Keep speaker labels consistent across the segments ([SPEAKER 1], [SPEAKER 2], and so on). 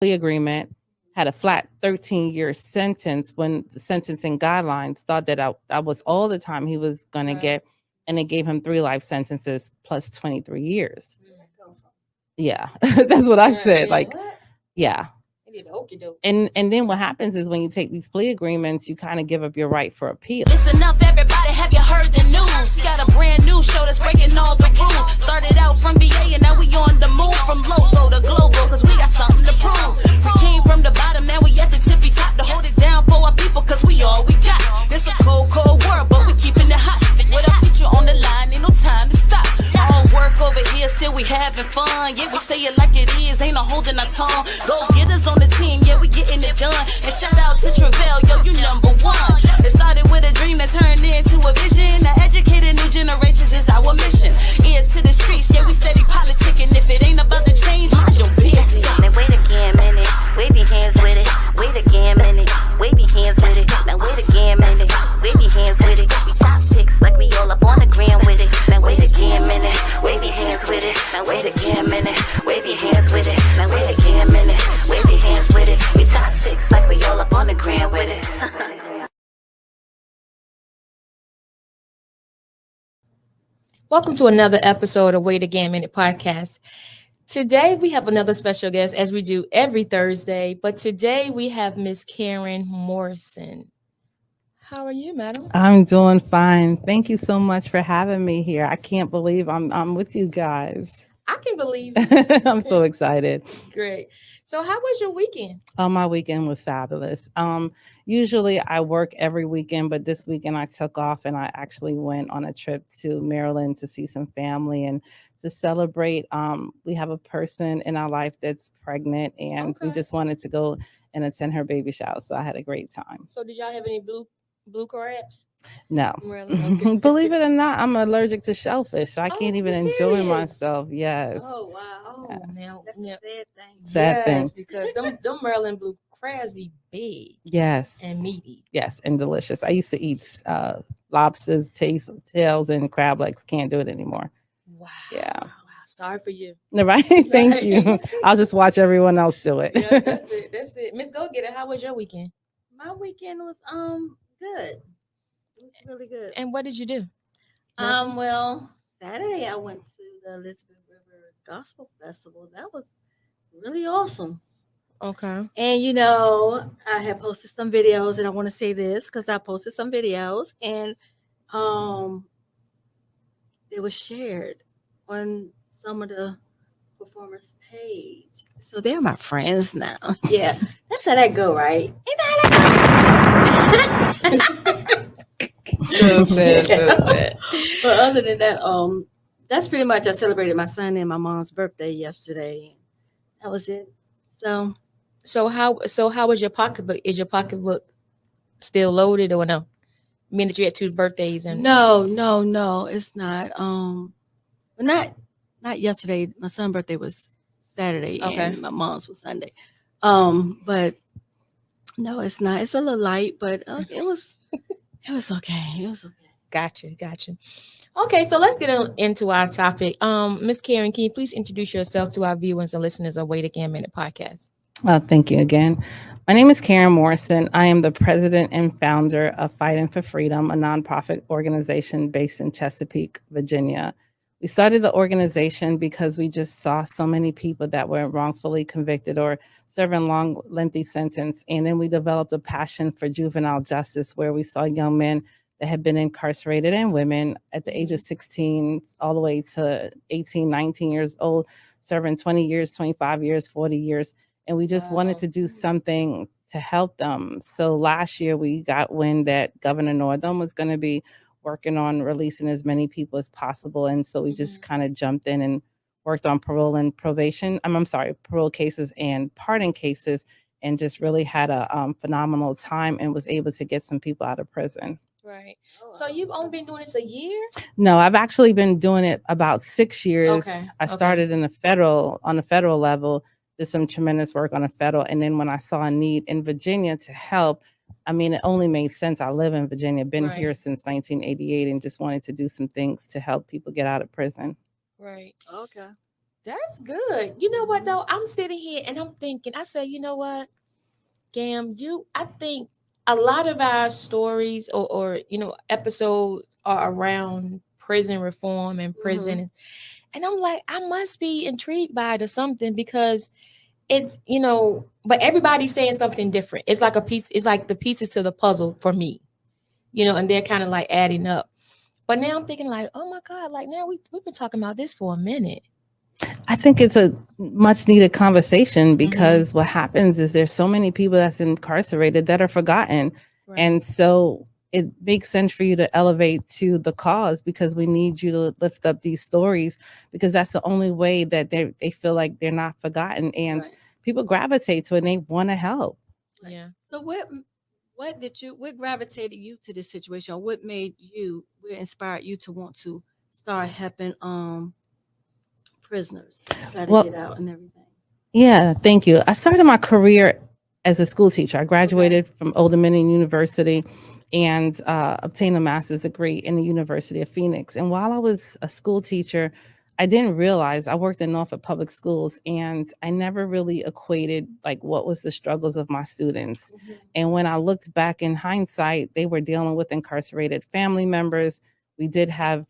[SPEAKER 1] plea agreement, had a flat 13-year sentence when the sentencing guidelines thought that that was all the time he was going to get. And they gave him 3 life sentences plus 23 years. Yeah, that's what I said. Like, yeah. And then what happens is when you take these plea agreements, you kind of give up your right for appeal.
[SPEAKER 2] Listen up, everybody, have you heard the news? Got a brand new show that's breaking all the rules. Started out from VA and now we on the move. From local to global, cause we got something to prove. We came from the bottom, now we at the tippy top. To hold it down for our people, cause we all we got. It's a cold, cold world, but we keeping it hot. What else get you on the line? Ain't no time to stop. All work over here, still we having fun. Yeah, we say it like it is, ain't no holding our tongue. Go get us on the team, yeah, we getting it done. And shout out to Travell, yo, you number one. It started with a dream that turned into a vision. To educate new generations is our mission. Ears to the streets, yeah, we steady politicking. If it ain't about the change, mind your business.
[SPEAKER 3] Now wait a damn minute, wave your hands with it. Wait a damn minute, wave your hands with it. Now wait a damn minute, wave your hands with it. We top picks like we all up on the gram with it. Now wait a damn minute, wave your hands with it. Now wait a damn minute, wave your hands with it. Now wait a damn minute, wave your hands with it. We top picks like we all up on the gram with it.
[SPEAKER 4] Welcome to another episode of Wait a Gam Minute podcast. Today we have another special guest, as we do every Thursday, but today we have Miss Karen Morrison. How are you, madam?
[SPEAKER 1] I'm doing fine. Thank you so much for having me here. I can't believe I'm with you guys.
[SPEAKER 4] I can believe
[SPEAKER 1] I'm so excited.
[SPEAKER 4] Great. So how was your weekend?
[SPEAKER 1] Oh, my weekend was fabulous. Usually I work every weekend, but this weekend I took off and I actually went on a trip to Maryland to see some family and to celebrate. We have a person in our life that's pregnant and we just wanted to go and attend her baby shower. So I had a great time.
[SPEAKER 4] So did y'all have any blue crabs?
[SPEAKER 1] No.
[SPEAKER 4] Really? Okay.
[SPEAKER 1] Believe it or not, I'm allergic to shellfish. So I can't even enjoy myself. Yes.
[SPEAKER 4] Oh, wow. Oh,
[SPEAKER 1] yes.
[SPEAKER 4] Now,
[SPEAKER 5] That's a sad thing.
[SPEAKER 1] Sad thing.
[SPEAKER 4] Because them Maryland blue crabs be big.
[SPEAKER 1] Yes.
[SPEAKER 4] And meaty.
[SPEAKER 1] Yes, and delicious. I used to eat lobsters, tails, and crab legs. Can't do it anymore.
[SPEAKER 4] Wow.
[SPEAKER 1] Yeah.
[SPEAKER 4] Wow. Sorry for you.
[SPEAKER 1] Right. Thank you. I'll just watch everyone else do it.
[SPEAKER 4] Yeah, that's it. That's it. Miss Gogetta, how was your weekend?
[SPEAKER 5] My weekend was good. It was really good.
[SPEAKER 4] And what did you do?
[SPEAKER 5] Well, Saturday I went to the Elizabeth River Gospel Festival. That was really awesome.
[SPEAKER 4] Okay.
[SPEAKER 5] And I had posted some videos, and I want to say this because I posted some videos, and they were shared on some of the performers' page. So they're my friends now. Yeah, that's how that go, right? Ain't that how that go?
[SPEAKER 4] So sad.
[SPEAKER 5] But other than that, that's pretty much. I celebrated my son and my mom's birthday yesterday. That was it.
[SPEAKER 4] So how was your pocketbook? Is your pocketbook still loaded or no? I mean that you had 2 birthdays and
[SPEAKER 5] No, it's not. Not yesterday. My son's birthday was Saturday, and my mom's was Sunday. But no, it's not. It's a little light, but it was okay. It was okay.
[SPEAKER 4] Gotcha. Okay, so let's get into our topic. Miss Karen, can you please introduce yourself to our viewers and listeners of Wait a Gam Minute podcast?
[SPEAKER 1] Thank you again. My name is Karen Morrison. I am the president and founder of Fighting for Freedom, a nonprofit organization based in Chesapeake, Virginia. We started the organization because we just saw so many people that were wrongfully convicted or serving long, lengthy sentence. And then we developed a passion for juvenile justice where we saw young men that had been incarcerated and women at the age of 16 all the way to 18, 19 years old, serving 20 years, 25 years, 40 years. And we just wanted to do something to help them. So last year we got wind that Governor Northam was going to be working on releasing as many people as possible. And so we just kind of jumped in and worked on parole and probation. Parole cases and pardon cases, and just really had a phenomenal time and was able to get some people out of prison.
[SPEAKER 4] Right. So you've only been doing this a year?
[SPEAKER 1] No, I've actually been doing it about 6 years.
[SPEAKER 4] Okay.
[SPEAKER 1] I started on the federal level, did some tremendous work on a federal. And then when I saw a need in Virginia to help, I mean, it only made sense. I live in Virginia, been here since 1988, and just wanted to do some things to help people get out of prison.
[SPEAKER 4] Right.
[SPEAKER 5] Okay.
[SPEAKER 4] That's good. You know what though? I'm sitting here and I'm thinking, I said, you know what, Gam, I think a lot of our stories or episodes are around prison reform and prison. And I'm like, I must be intrigued by it or something because it's, but everybody's saying something different. It's like it's like the pieces to the puzzle for me, and they're kind of like adding up. But now I'm thinking like, oh my God, like now we've been talking about this for a minute.
[SPEAKER 1] I think it's a much needed conversation because what happens is there's so many people that's incarcerated that are forgotten.
[SPEAKER 4] Right.
[SPEAKER 1] And so it makes sense for you to elevate to the cause because we need you to lift up these stories because that's the only way that they feel like they're not forgotten and people gravitate to it and they want to help.
[SPEAKER 4] Yeah.
[SPEAKER 5] So what gravitated you to this situation? Or what inspired you to want to start helping prisoners try to get out and everything?
[SPEAKER 1] Yeah, thank you. I started my career as a school teacher. I graduated from Old Dominion University and obtained a master's degree in the University of Phoenix. And while I was a school teacher, I didn't realize I worked in Norfolk Public Schools and I never really equated like what was the struggles of my students. And when I looked back in hindsight, they were dealing with incarcerated family members. We did have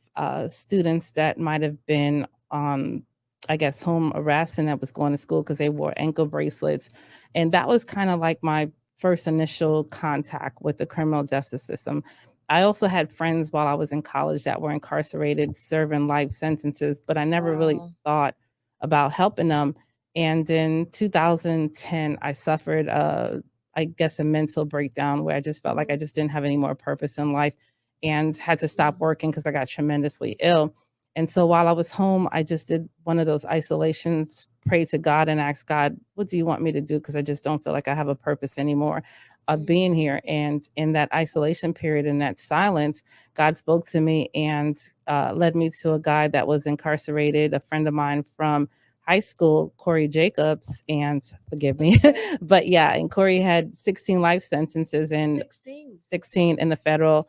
[SPEAKER 1] students that might have been on I guess, home arrest and that was going to school because they wore ankle bracelets. And that was kind of like my first initial contact with the criminal justice system. I also had friends while I was in college that were incarcerated, serving life sentences, but I never really thought about helping them. And in 2010, I suffered, I guess, a mental breakdown where I just felt like I just didn't have any more purpose in life and had to stop working because I got tremendously ill. And so while I was home, I just did one of those isolations, prayed to God and asked God, what do you want me to do? Because I just don't feel like I have a purpose anymore of being here. And in that isolation period, in that silence, God spoke to me and led me to a guy that was incarcerated, a friend of mine from high school, Corey Jacobs, and forgive me, but yeah, and Corey had 16 life sentences and 16 in the federal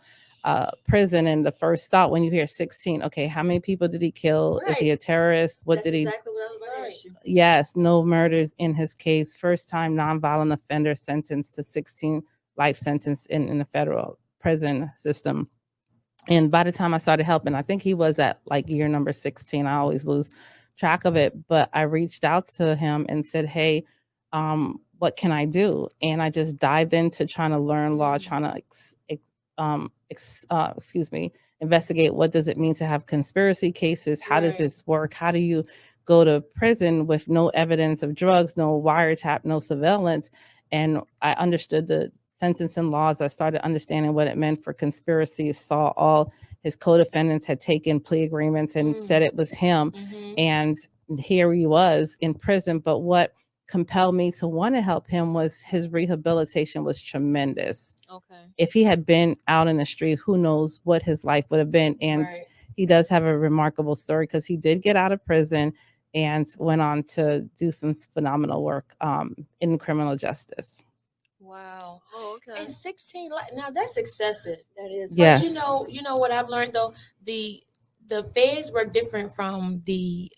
[SPEAKER 1] prison. And the first thought when you hear 16, okay, how many people did he kill? Is he a terrorist? What did he?
[SPEAKER 5] Exactly what I was about to ask you.
[SPEAKER 1] Yes, no murders in his case. First time nonviolent offender sentenced to 16 life sentence in the federal prison system. And by the time I started helping, I think he was at like year number 16. I always lose track of it. But I reached out to him and said, hey, what can I do? And I just dived into trying to learn law, trying to investigate what does it mean to have conspiracy cases? How does this work? How do you go to prison with no evidence of drugs, no wiretap, no surveillance? And I understood the sentencing laws. I started understanding what it meant for conspiracy, saw all his co-defendants had taken plea agreements and said it was him. And here he was in prison. But what compelled me to want to help him was his rehabilitation was tremendous.
[SPEAKER 4] Okay.
[SPEAKER 1] If he had been out in the street, who knows what his life would have been. And he does have a remarkable story because he did get out of prison and went on to do some phenomenal work in criminal justice.
[SPEAKER 4] Wow.
[SPEAKER 5] Oh, okay.
[SPEAKER 4] And 16, now that's excessive.
[SPEAKER 5] That is.
[SPEAKER 1] Yes.
[SPEAKER 4] But you know what I've learned though? The feds work different from the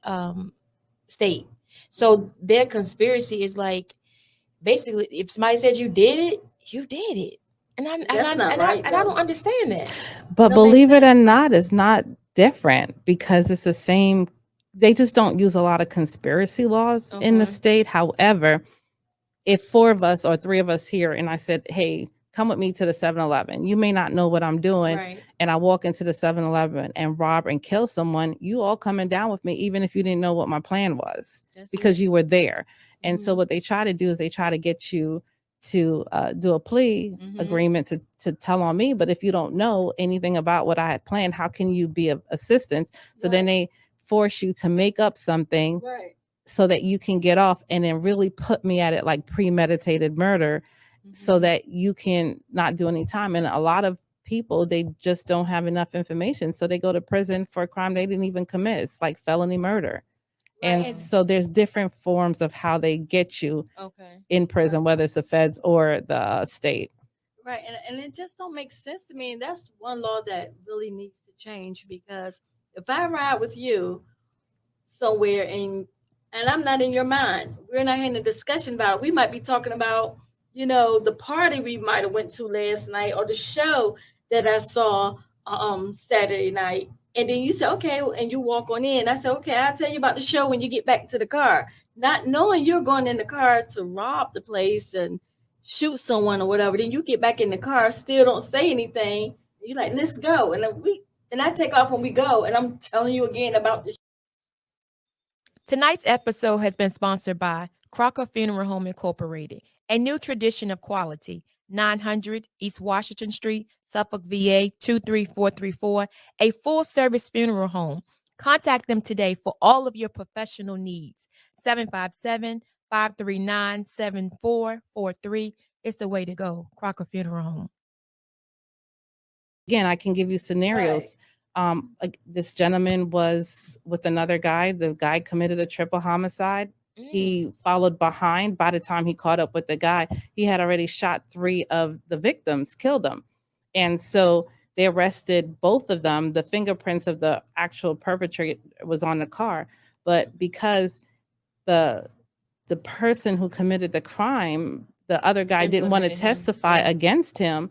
[SPEAKER 4] state. So their conspiracy is like basically if somebody said you did it, you did it. And I don't understand that.
[SPEAKER 1] But believe it or not, it's not different because it's the same. They just don't use a lot of conspiracy laws in the state. However, if 4 of us or 3 of us here and I said, hey, come with me to the 7-Eleven. You may not know what I'm doing. And I walk into the 7-Eleven and rob and kill someone. You all coming down with me, even if you didn't know what my plan was because you were there. And so what they try to do is they try to get you to do a plea agreement to tell on me. But if you don't know anything about what I had planned, how can you be of assistance? So then they force you to make up something so that you can get off and then really put me at it like premeditated murder so that you can not do any time. And a lot of people, they just don't have enough information. So they go to prison for a crime they didn't even commit. It's like felony murder. And so there's different forms of how they get you in prison, whether it's the feds or the state.
[SPEAKER 5] Right. And it just don't make sense to me. And that's one law that really needs to change because if I ride with you, somewhere and I'm not in your mind. We're not having a discussion about it. We might be talking about, the party we might have went to last night or the show that I saw Saturday night. And then you say, okay, and you walk on in. I said, okay, I'll tell you about the show when you get back to the car. Not knowing you're going in the car to rob the place and shoot someone or whatever. Then you get back in the car, still don't say anything. You're like, let's go. And then I take off when we go. And I'm telling you again about the
[SPEAKER 4] Tonight's episode has been sponsored by Crocker Funeral Home Incorporated, a new tradition of quality. 900 East Washington Street, Suffolk, VA 23434, a full-service funeral home. Contact them today for all of your professional needs. 757-539-7443 is the way to go. Crocker Funeral Home.
[SPEAKER 1] Again, I can give you scenarios. This gentleman was with another guy. The guy committed a triple homicide. He followed behind. By the time he caught up with the guy, he had already shot 3 of the victims, killed them. And so they arrested both of them. The fingerprints of the actual perpetrator was on the car. But because the person who committed the crime, the other guy didn't want to testify against him,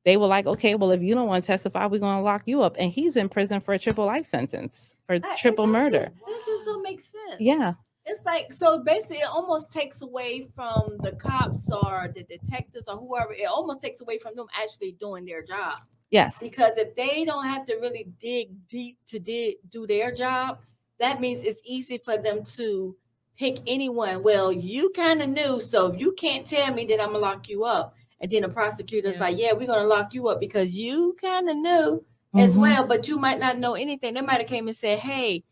[SPEAKER 1] they were like, okay, well, if you don't want to testify, we're going to lock you up. And he's in prison for a triple life sentence for triple murder.
[SPEAKER 5] That just don't make sense.
[SPEAKER 1] Yeah.
[SPEAKER 5] It's like, so basically it almost takes away from the cops or the detectives or whoever. It almost takes away from them actually doing their job.
[SPEAKER 1] Yes.
[SPEAKER 5] Because if they don't have to really dig deep to do their job, that means it's easy for them to pick anyone. Well, you kind of knew, so if you can't tell me, then I'm going to lock you up. And then the prosecutor's like, yeah, we're going to lock you up because you kind of knew as well, but you might not know anything. They might have came and said, hey,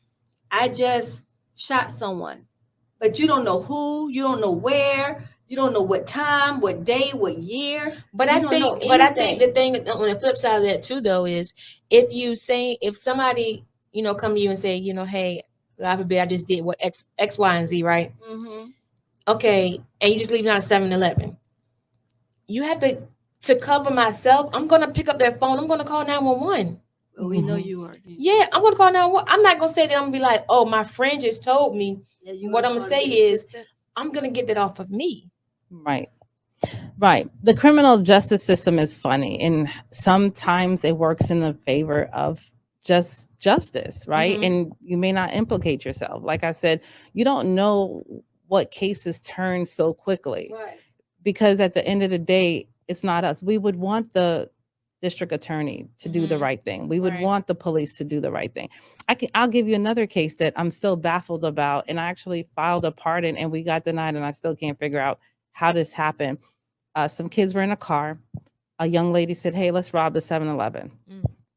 [SPEAKER 5] I just shot someone, but you don't know who, you don't know where, you don't know what time, what day, what year.
[SPEAKER 4] But I think the thing on the flip side of that too, though, is if somebody, come to you and say, hey, God forbid, I just did what X, Y, and Z, right? Mm-hmm. Okay. And you just leave out a 7-Eleven. You have to cover myself. I'm going to pick up that phone. I'm going to call 911.
[SPEAKER 5] Well, we know you are.
[SPEAKER 4] Yeah, I'm going to call 911. I'm not going to say that I'm going to be like, oh, my friend just told me. Yeah, what I'm going to say is I'm going to get that off of me.
[SPEAKER 1] Right. The criminal justice system is funny. And sometimes it works in the favor of just justice, right? And you may not implicate yourself. Like I said, you don't know what cases turn so quickly.
[SPEAKER 5] Right.
[SPEAKER 1] Because at the end of the day, it's not us. We would want the district attorney to do the right thing. We would want the police to do the right thing. I'll give you another case that I'm still baffled about. And I actually filed a pardon and we got denied. And I still can't figure out how this happened. Some kids were in a car. A young lady said, hey, let's rob the 7-Eleven.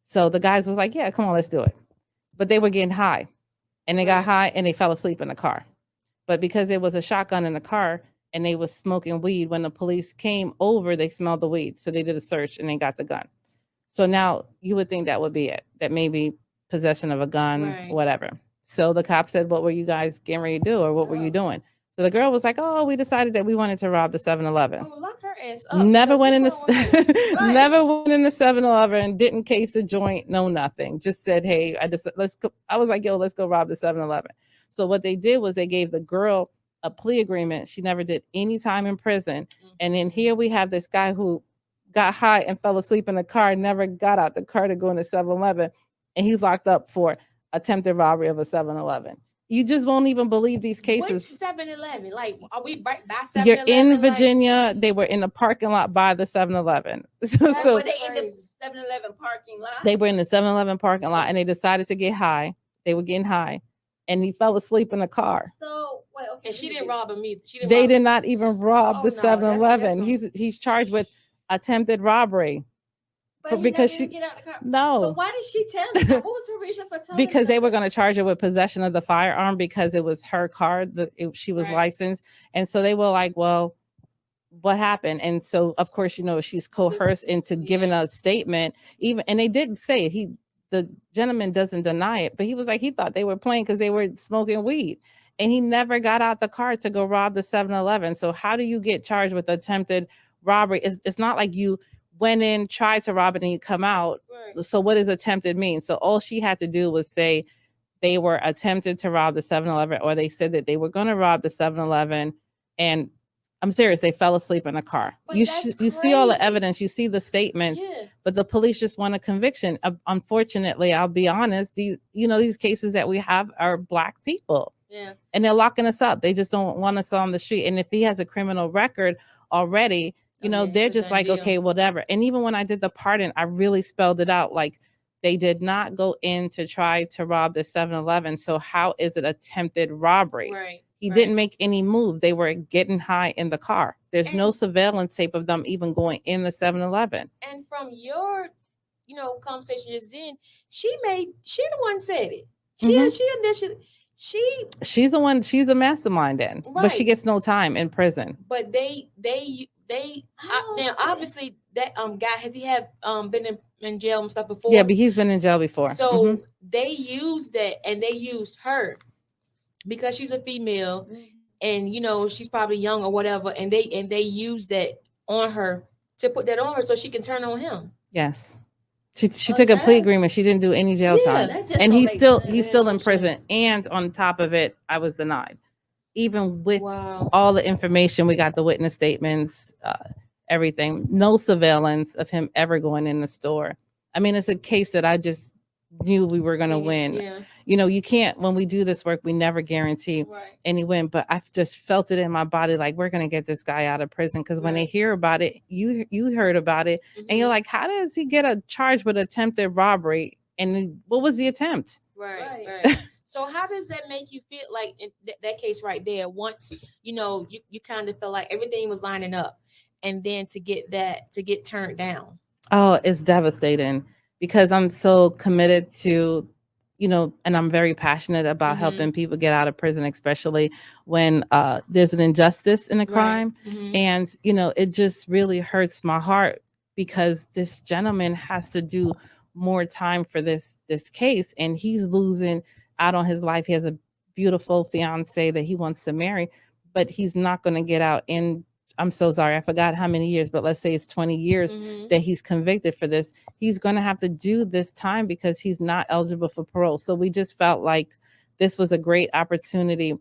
[SPEAKER 1] So the guys was like, yeah, come on, let's do it. But they were getting high. And they got high and they fell asleep in the car. But because there was a shotgun in the car, and they was smoking weed. When the police came over, they smelled the weed. So they did a search and they got the gun. So now you would think that would be it, that maybe possession of a gun, whatever. So the cop said, what were you guys getting ready to do? Or what were you doing? So the girl was like, oh, we decided that we wanted to rob the 7-Eleven.
[SPEAKER 4] Oh, lock her ass up.
[SPEAKER 1] Never went in the never went in the 7-Eleven, didn't case the joint, no nothing. Just said, hey, I was like, yo, let's go rob the 7-Eleven. So what they did was they gave the girl a plea agreement. She never did any time in prison. And then here we have this guy who got high and fell asleep in the car, never got out the car to go into 7-Eleven. And he's locked up for attempted robbery of a 7-Eleven. You just won't even believe these cases.
[SPEAKER 4] Which 7-Eleven? Like, are we by 7-Eleven?
[SPEAKER 1] You're in Virginia. They were in the parking lot by the 7-Eleven.
[SPEAKER 5] So were they in the 7-Eleven parking lot?
[SPEAKER 1] They were in the 7-Eleven parking lot and they decided to get high. They were getting high. And he fell asleep in the car.
[SPEAKER 5] So, wait, okay.
[SPEAKER 4] And she didn't rob him either.
[SPEAKER 1] They did not even rob the 7-Eleven. He's charged with attempted robbery.
[SPEAKER 5] But because she get out the car.
[SPEAKER 1] No.
[SPEAKER 5] But why did she tell them? What was her reason for telling
[SPEAKER 1] Because they were going to charge her with possession of the firearm because it was her car. She was licensed. And so they were like, well, what happened? And so, of course, she's coerced into giving a statement. And they didn't say it. The gentleman doesn't deny it, but he was like, he thought they were playing because they were smoking weed. And he never got out the car to go rob the 7-Eleven. So how do you get charged with attempted robbery? It's not like you went in, tried to rob it, and you come out. Right. So what does attempted mean? So all she had to do was say, they were attempted to rob the 7-Eleven, or they said that they were going to rob the 7-Eleven, and I'm serious, they fell asleep in a car.
[SPEAKER 4] But
[SPEAKER 1] You
[SPEAKER 4] that's
[SPEAKER 1] you see all the
[SPEAKER 4] crazy.
[SPEAKER 1] evidence, you see the statements,
[SPEAKER 4] Yeah.
[SPEAKER 1] but the police just want a conviction. Unfortunately, I'll be honest, these cases that we have are Black people,
[SPEAKER 4] Yeah.
[SPEAKER 1] and they're locking us up. They just don't want us on the street. And if he has a criminal record already,
[SPEAKER 4] Yeah,
[SPEAKER 1] they're
[SPEAKER 4] he's a
[SPEAKER 1] just
[SPEAKER 4] done
[SPEAKER 1] like,
[SPEAKER 4] deal.
[SPEAKER 1] okay, whatever. And even when I did the pardon, I really spelled it out. Like, they did not go in to try to rob the 7-Eleven. So how is it attempted robbery?
[SPEAKER 4] Right.
[SPEAKER 1] He
[SPEAKER 4] right.
[SPEAKER 1] didn't make any move. They were getting high in the car. There's no
[SPEAKER 4] And-
[SPEAKER 1] surveillance tape of them even going in the 7-Eleven.
[SPEAKER 4] And from your, conversation just then, she the one said it.
[SPEAKER 1] She's the one. She's a mastermind in, but she
[SPEAKER 4] Right.
[SPEAKER 1] gets no time in prison.
[SPEAKER 4] But they now obviously that guy, has he had been in jail and stuff before?
[SPEAKER 1] Yeah, but he's been in jail before.
[SPEAKER 4] So they used that, and they used her because she's a female, and she's probably young or whatever, and they used that on her to put that on her so she can turn on him.
[SPEAKER 1] Yes. She took a plea agreement. She didn't do any jail time. And he's still in prison. And on top of it, I was denied. Even with all the information, we got the witness statements, everything. No surveillance of him ever going in the store. I mean, it's a case that I just knew we were going to win.
[SPEAKER 4] Yeah.
[SPEAKER 1] You can't, when we do this work, we never guarantee any win, but I've just felt it in my body, like, we're going to get this guy out of prison. Because when they hear about it, you heard about it, and you're like, how does he get a charge with attempted robbery? And what was the attempt?
[SPEAKER 4] Right. So how does that make you feel, like in that case right there? Once you kind of felt like everything was lining up, and then to get turned down.
[SPEAKER 1] Oh, it's devastating, because I'm so committed to, and I'm very passionate about helping people get out of prison, especially when there's an injustice in a crime. And, it just really hurts my heart, because this gentleman has to do more time for this case, and he's losing out on his life. He has a beautiful fiance that he wants to marry, but he's not going to get out in, I'm so sorry, I forgot how many years, but let's say it's 20 years that he's convicted for this. He's going to have to do this time because he's not eligible for parole. So we just felt like this was a great opportunity.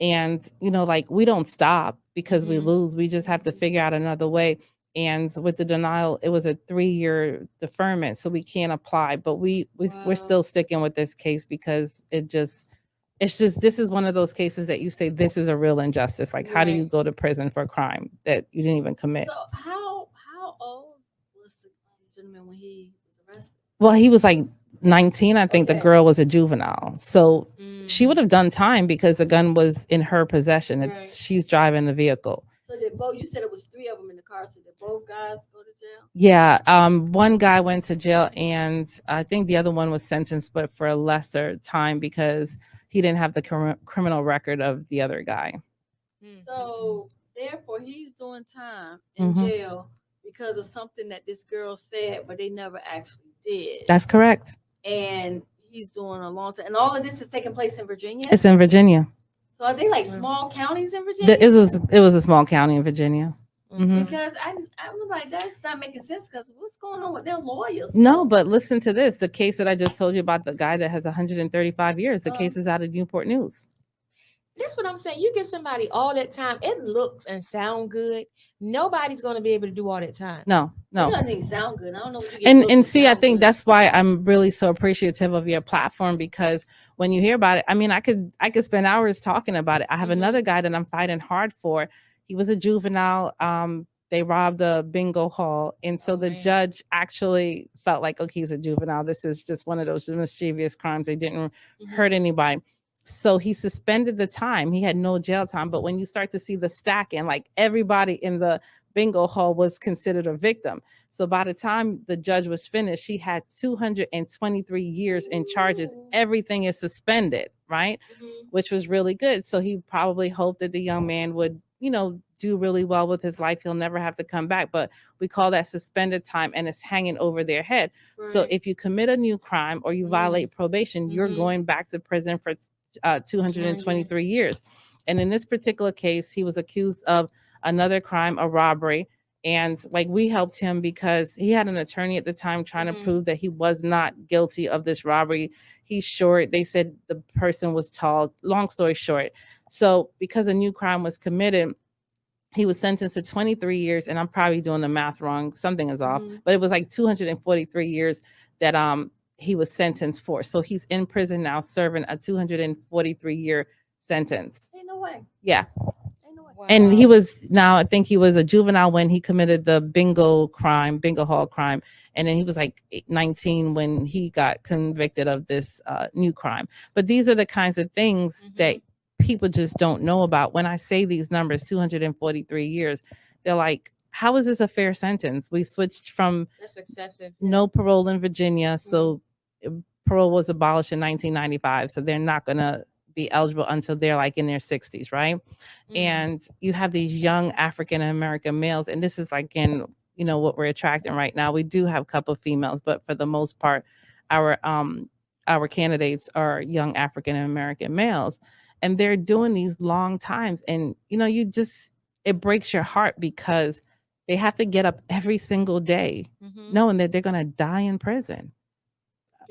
[SPEAKER 1] And, like, we don't stop because we lose. We just have to figure out another way. And with the denial, it was a 3-year deferment, so we can't apply. But we're still sticking with this case, because it's just this is one of those cases that you say, this is a real injustice. Like, how do you go to prison for a crime that you didn't even commit?
[SPEAKER 5] So how old was the gentleman when he was arrested?
[SPEAKER 1] Well, he was like 19. I think the girl was a juvenile. So she would have done time because the gun was in her possession. She's driving the vehicle.
[SPEAKER 5] So you said it was 3 of them in the car. So did both guys go to jail?
[SPEAKER 1] Yeah. One guy went to jail, and I think the other one was sentenced, but for a lesser time, because he didn't have the criminal record of the other guy.
[SPEAKER 5] So therefore, he's doing time in jail because of something that this girl said, but they never actually did.
[SPEAKER 1] That's correct.
[SPEAKER 5] And he's doing a long time. And all of this is taking place in Virginia?
[SPEAKER 1] It's in Virginia.
[SPEAKER 5] So are they like small counties in Virginia?
[SPEAKER 1] It was a small county in Virginia.
[SPEAKER 5] Because I was like, that's not making sense, because what's going on with their lawyers?
[SPEAKER 1] No, but listen to this. The case that I just told you about, the guy that has 135 years, the case is out of Newport News.
[SPEAKER 4] That's what I'm saying. You give somebody all that time, it looks and sound good. Nobody's going to be able to do all that time.
[SPEAKER 1] No.
[SPEAKER 5] It doesn't even sound good. I don't know what you get.
[SPEAKER 1] And see, I think that's why I'm really so appreciative of your platform, because when you hear about it, I mean, I could spend hours talking about it. I have another guy that I'm fighting hard for. He was a juvenile. They robbed the bingo hall. And so the judge actually felt like, okay, he's a juvenile. This is just one of those mischievous crimes. They didn't hurt anybody. So he suspended the time. He had no jail time. But when you start to see the stacking, like, everybody in the bingo hall was considered a victim. So by the time the judge was finished, she had 223 years in charges. Everything is suspended, right? Which was really good. So he probably hoped that the young man would, do really well with his life. He'll never have to come back. But we call that suspended time, and it's hanging over their head. So if you commit a new crime or you violate probation, you're going back to prison for 223 years. And in this particular case, he was accused of another crime, a robbery, And like we helped him because he had an attorney at the time trying to prove that he was not guilty of this robbery. He's short. They said the person was tall. Long story short. So because a new crime was committed, he was sentenced to 23 years, and I'm probably doing the math wrong. Something is off, but it was like 243 years that he was sentenced for. So he's in prison now serving a 243-year sentence.
[SPEAKER 5] Ain't no way.
[SPEAKER 1] Yeah.
[SPEAKER 5] Ain't no way.
[SPEAKER 4] Wow.
[SPEAKER 1] And he was I think he was a juvenile when he committed the bingo hall crime. And then he was like 19 when he got convicted of this new crime. But these are the kinds of things that people just don't know about. When I say these numbers, 243 years, they're like, how is this a fair sentence? We switched from
[SPEAKER 4] That's excessive.
[SPEAKER 1] no parole in Virginia. So parole was abolished in 1995. So they're not going to be eligible until they're like in their 60s, right? And you have these young African-American males, and this is like in, what we're attracting right now. We do have a couple of females, but for the most part, our candidates are young African-American males, and they're doing these long times. And, it breaks your heart because they have to get up every single day knowing that they're going to die in prison.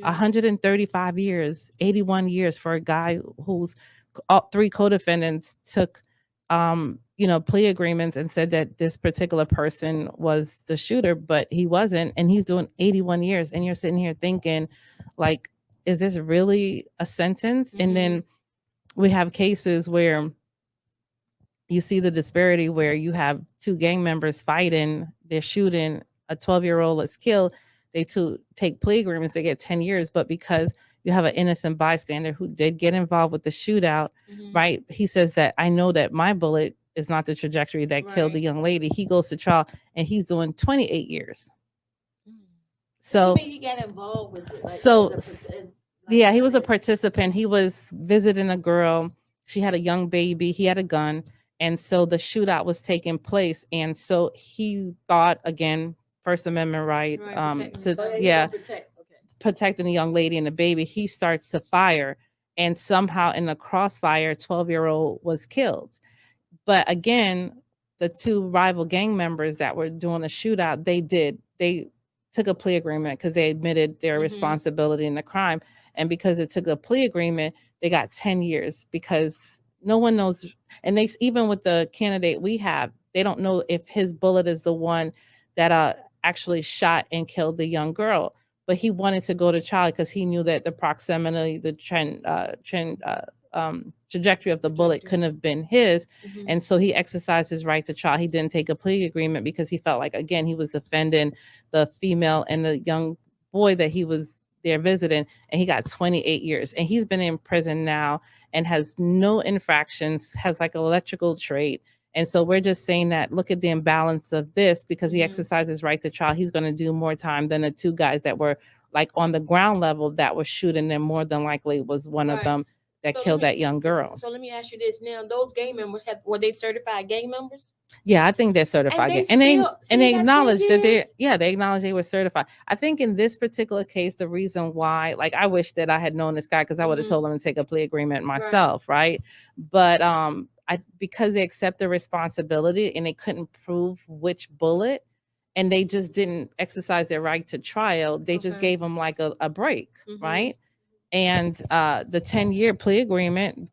[SPEAKER 1] 135 years, 81 years for a guy whose all three co-defendants took, plea agreements and said that this particular person was the shooter, but he wasn't. And he's doing 81 years. And you're sitting here thinking, like, is this really a sentence? And then we have cases where you see the disparity where you have two gang members fighting, they're shooting, a 12-year-old is killed. They take plea agreements, they get 10 years, but because you have an innocent bystander who did get involved with the shootout, right? He says that I know that my bullet is not the trajectory that killed the young lady. He goes to trial and he's doing 28 years. So
[SPEAKER 5] What do you mean he got involved with it?
[SPEAKER 1] Like, he was a participant. He was visiting a girl. She had a young baby. He had a gun. And so the shootout was taking place. And so he thought, again, First Amendment right, protecting the young lady and the baby. He starts to fire, and somehow in the crossfire, 12-year-old was killed. But again, the two rival gang members that were doing the shootout, they took a plea agreement because they admitted their responsibility in the crime. And because it took a plea agreement, they got 10 years because no one knows. And they, even with the candidate we have, they don't know if his bullet is the one that actually shot and killed the young girl. But he wanted to go to trial because he knew that the proximity, the trajectory of the bullet couldn't have been his. And so he exercised his right to trial. He didn't take a plea agreement because he felt like, again, he was defending the female and the young boy that he was there visiting, and he got 28 years. And he's been in prison now and has no infractions, has like an electrical trade. And so we're just saying that, look at the imbalance of this, because he exercised his right to trial. He's going to do more time than the two guys that were like on the ground level that were shooting, and more than likely was one of them that killed that young girl.
[SPEAKER 4] So let me ask you this now: those gang members were they certified gang members?
[SPEAKER 1] Yeah, I think they're certified. And they acknowledge that they acknowledge they were certified. I think in this particular case, the reason why, like, I wish that I had known this guy because I would have told him to take a plea agreement myself, right? But because they accept the responsibility and they couldn't prove which bullet, and they just didn't exercise their right to trial, they just gave them like a break, right? And the 10-year plea agreement,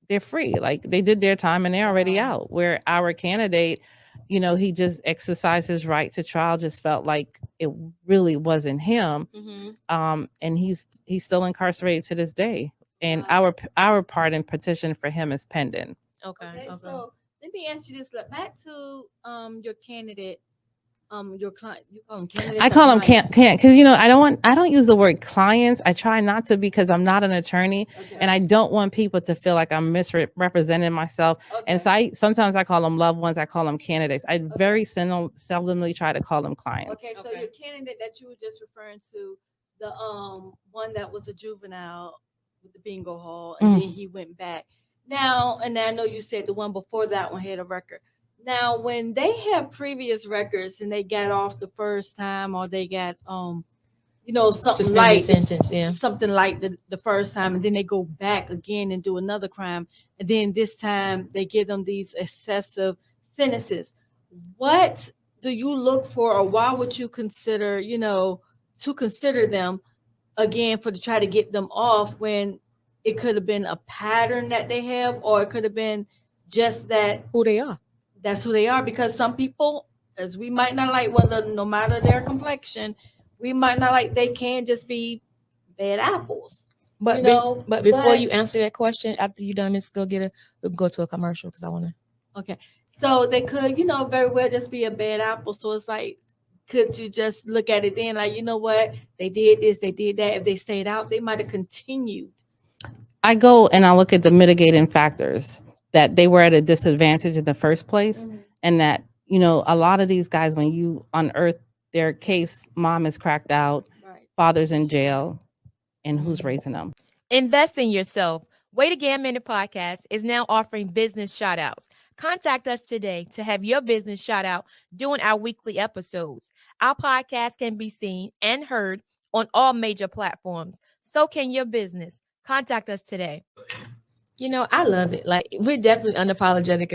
[SPEAKER 1] they're free. Like, they did their time and they're already out. Where our candidate, he just exercised his right to trial, just felt like it really wasn't him. And he's still incarcerated to this day. And our pardon petition for him is pending.
[SPEAKER 5] Okay. So let me ask you this: back to your candidate, your client. You call them candidates.
[SPEAKER 1] I call them can't because I don't use the word clients. I try not to because I'm not an attorney, and I don't want people to feel like I'm misrepresenting myself. And so sometimes I call them loved ones. I call them candidates. I very seldomly try to call them clients.
[SPEAKER 5] Okay, so your candidate that you were just referring to, the one that was a juvenile with the bingo hall, and then he went back. Now, and I know you said the one before that one had a record. Now, when they have previous records and they got off the first time, or they got something like sentence, something like the first time, and then they go back again and do another crime, and then this time they give them these excessive sentences. What do you look for, or why would you consider, to consider them again to try to get them off when it could have been a pattern that they have, or it could have been just that
[SPEAKER 4] Who they are.
[SPEAKER 5] that's who they are? Because some people, as we might not like, whether no matter their complexion, we might not like, they can just be bad apples.
[SPEAKER 4] But but before you answer that question, after you done, Ms. Gogetta, we can go to a commercial because I want to.
[SPEAKER 5] Okay. So they could, very well just be a bad apple. So it's like, could you just look at it then, like, you know what? They did this, they did that. If they stayed out, they might have continued.
[SPEAKER 1] I go and I look at the mitigating factors, that they were at a disadvantage in the first place. And that, a lot of these guys, when you unearth their case, mom is cracked out, father's in jail, and who's raising them?
[SPEAKER 4] Invest in yourself. Way to Gam Minute Podcast is now offering business shout outs. Contact us today to have your business shout out during our weekly episodes. Our podcast can be seen and heard on all major platforms. So can your business. Contact us today. I love it. Like, we're definitely unapologetic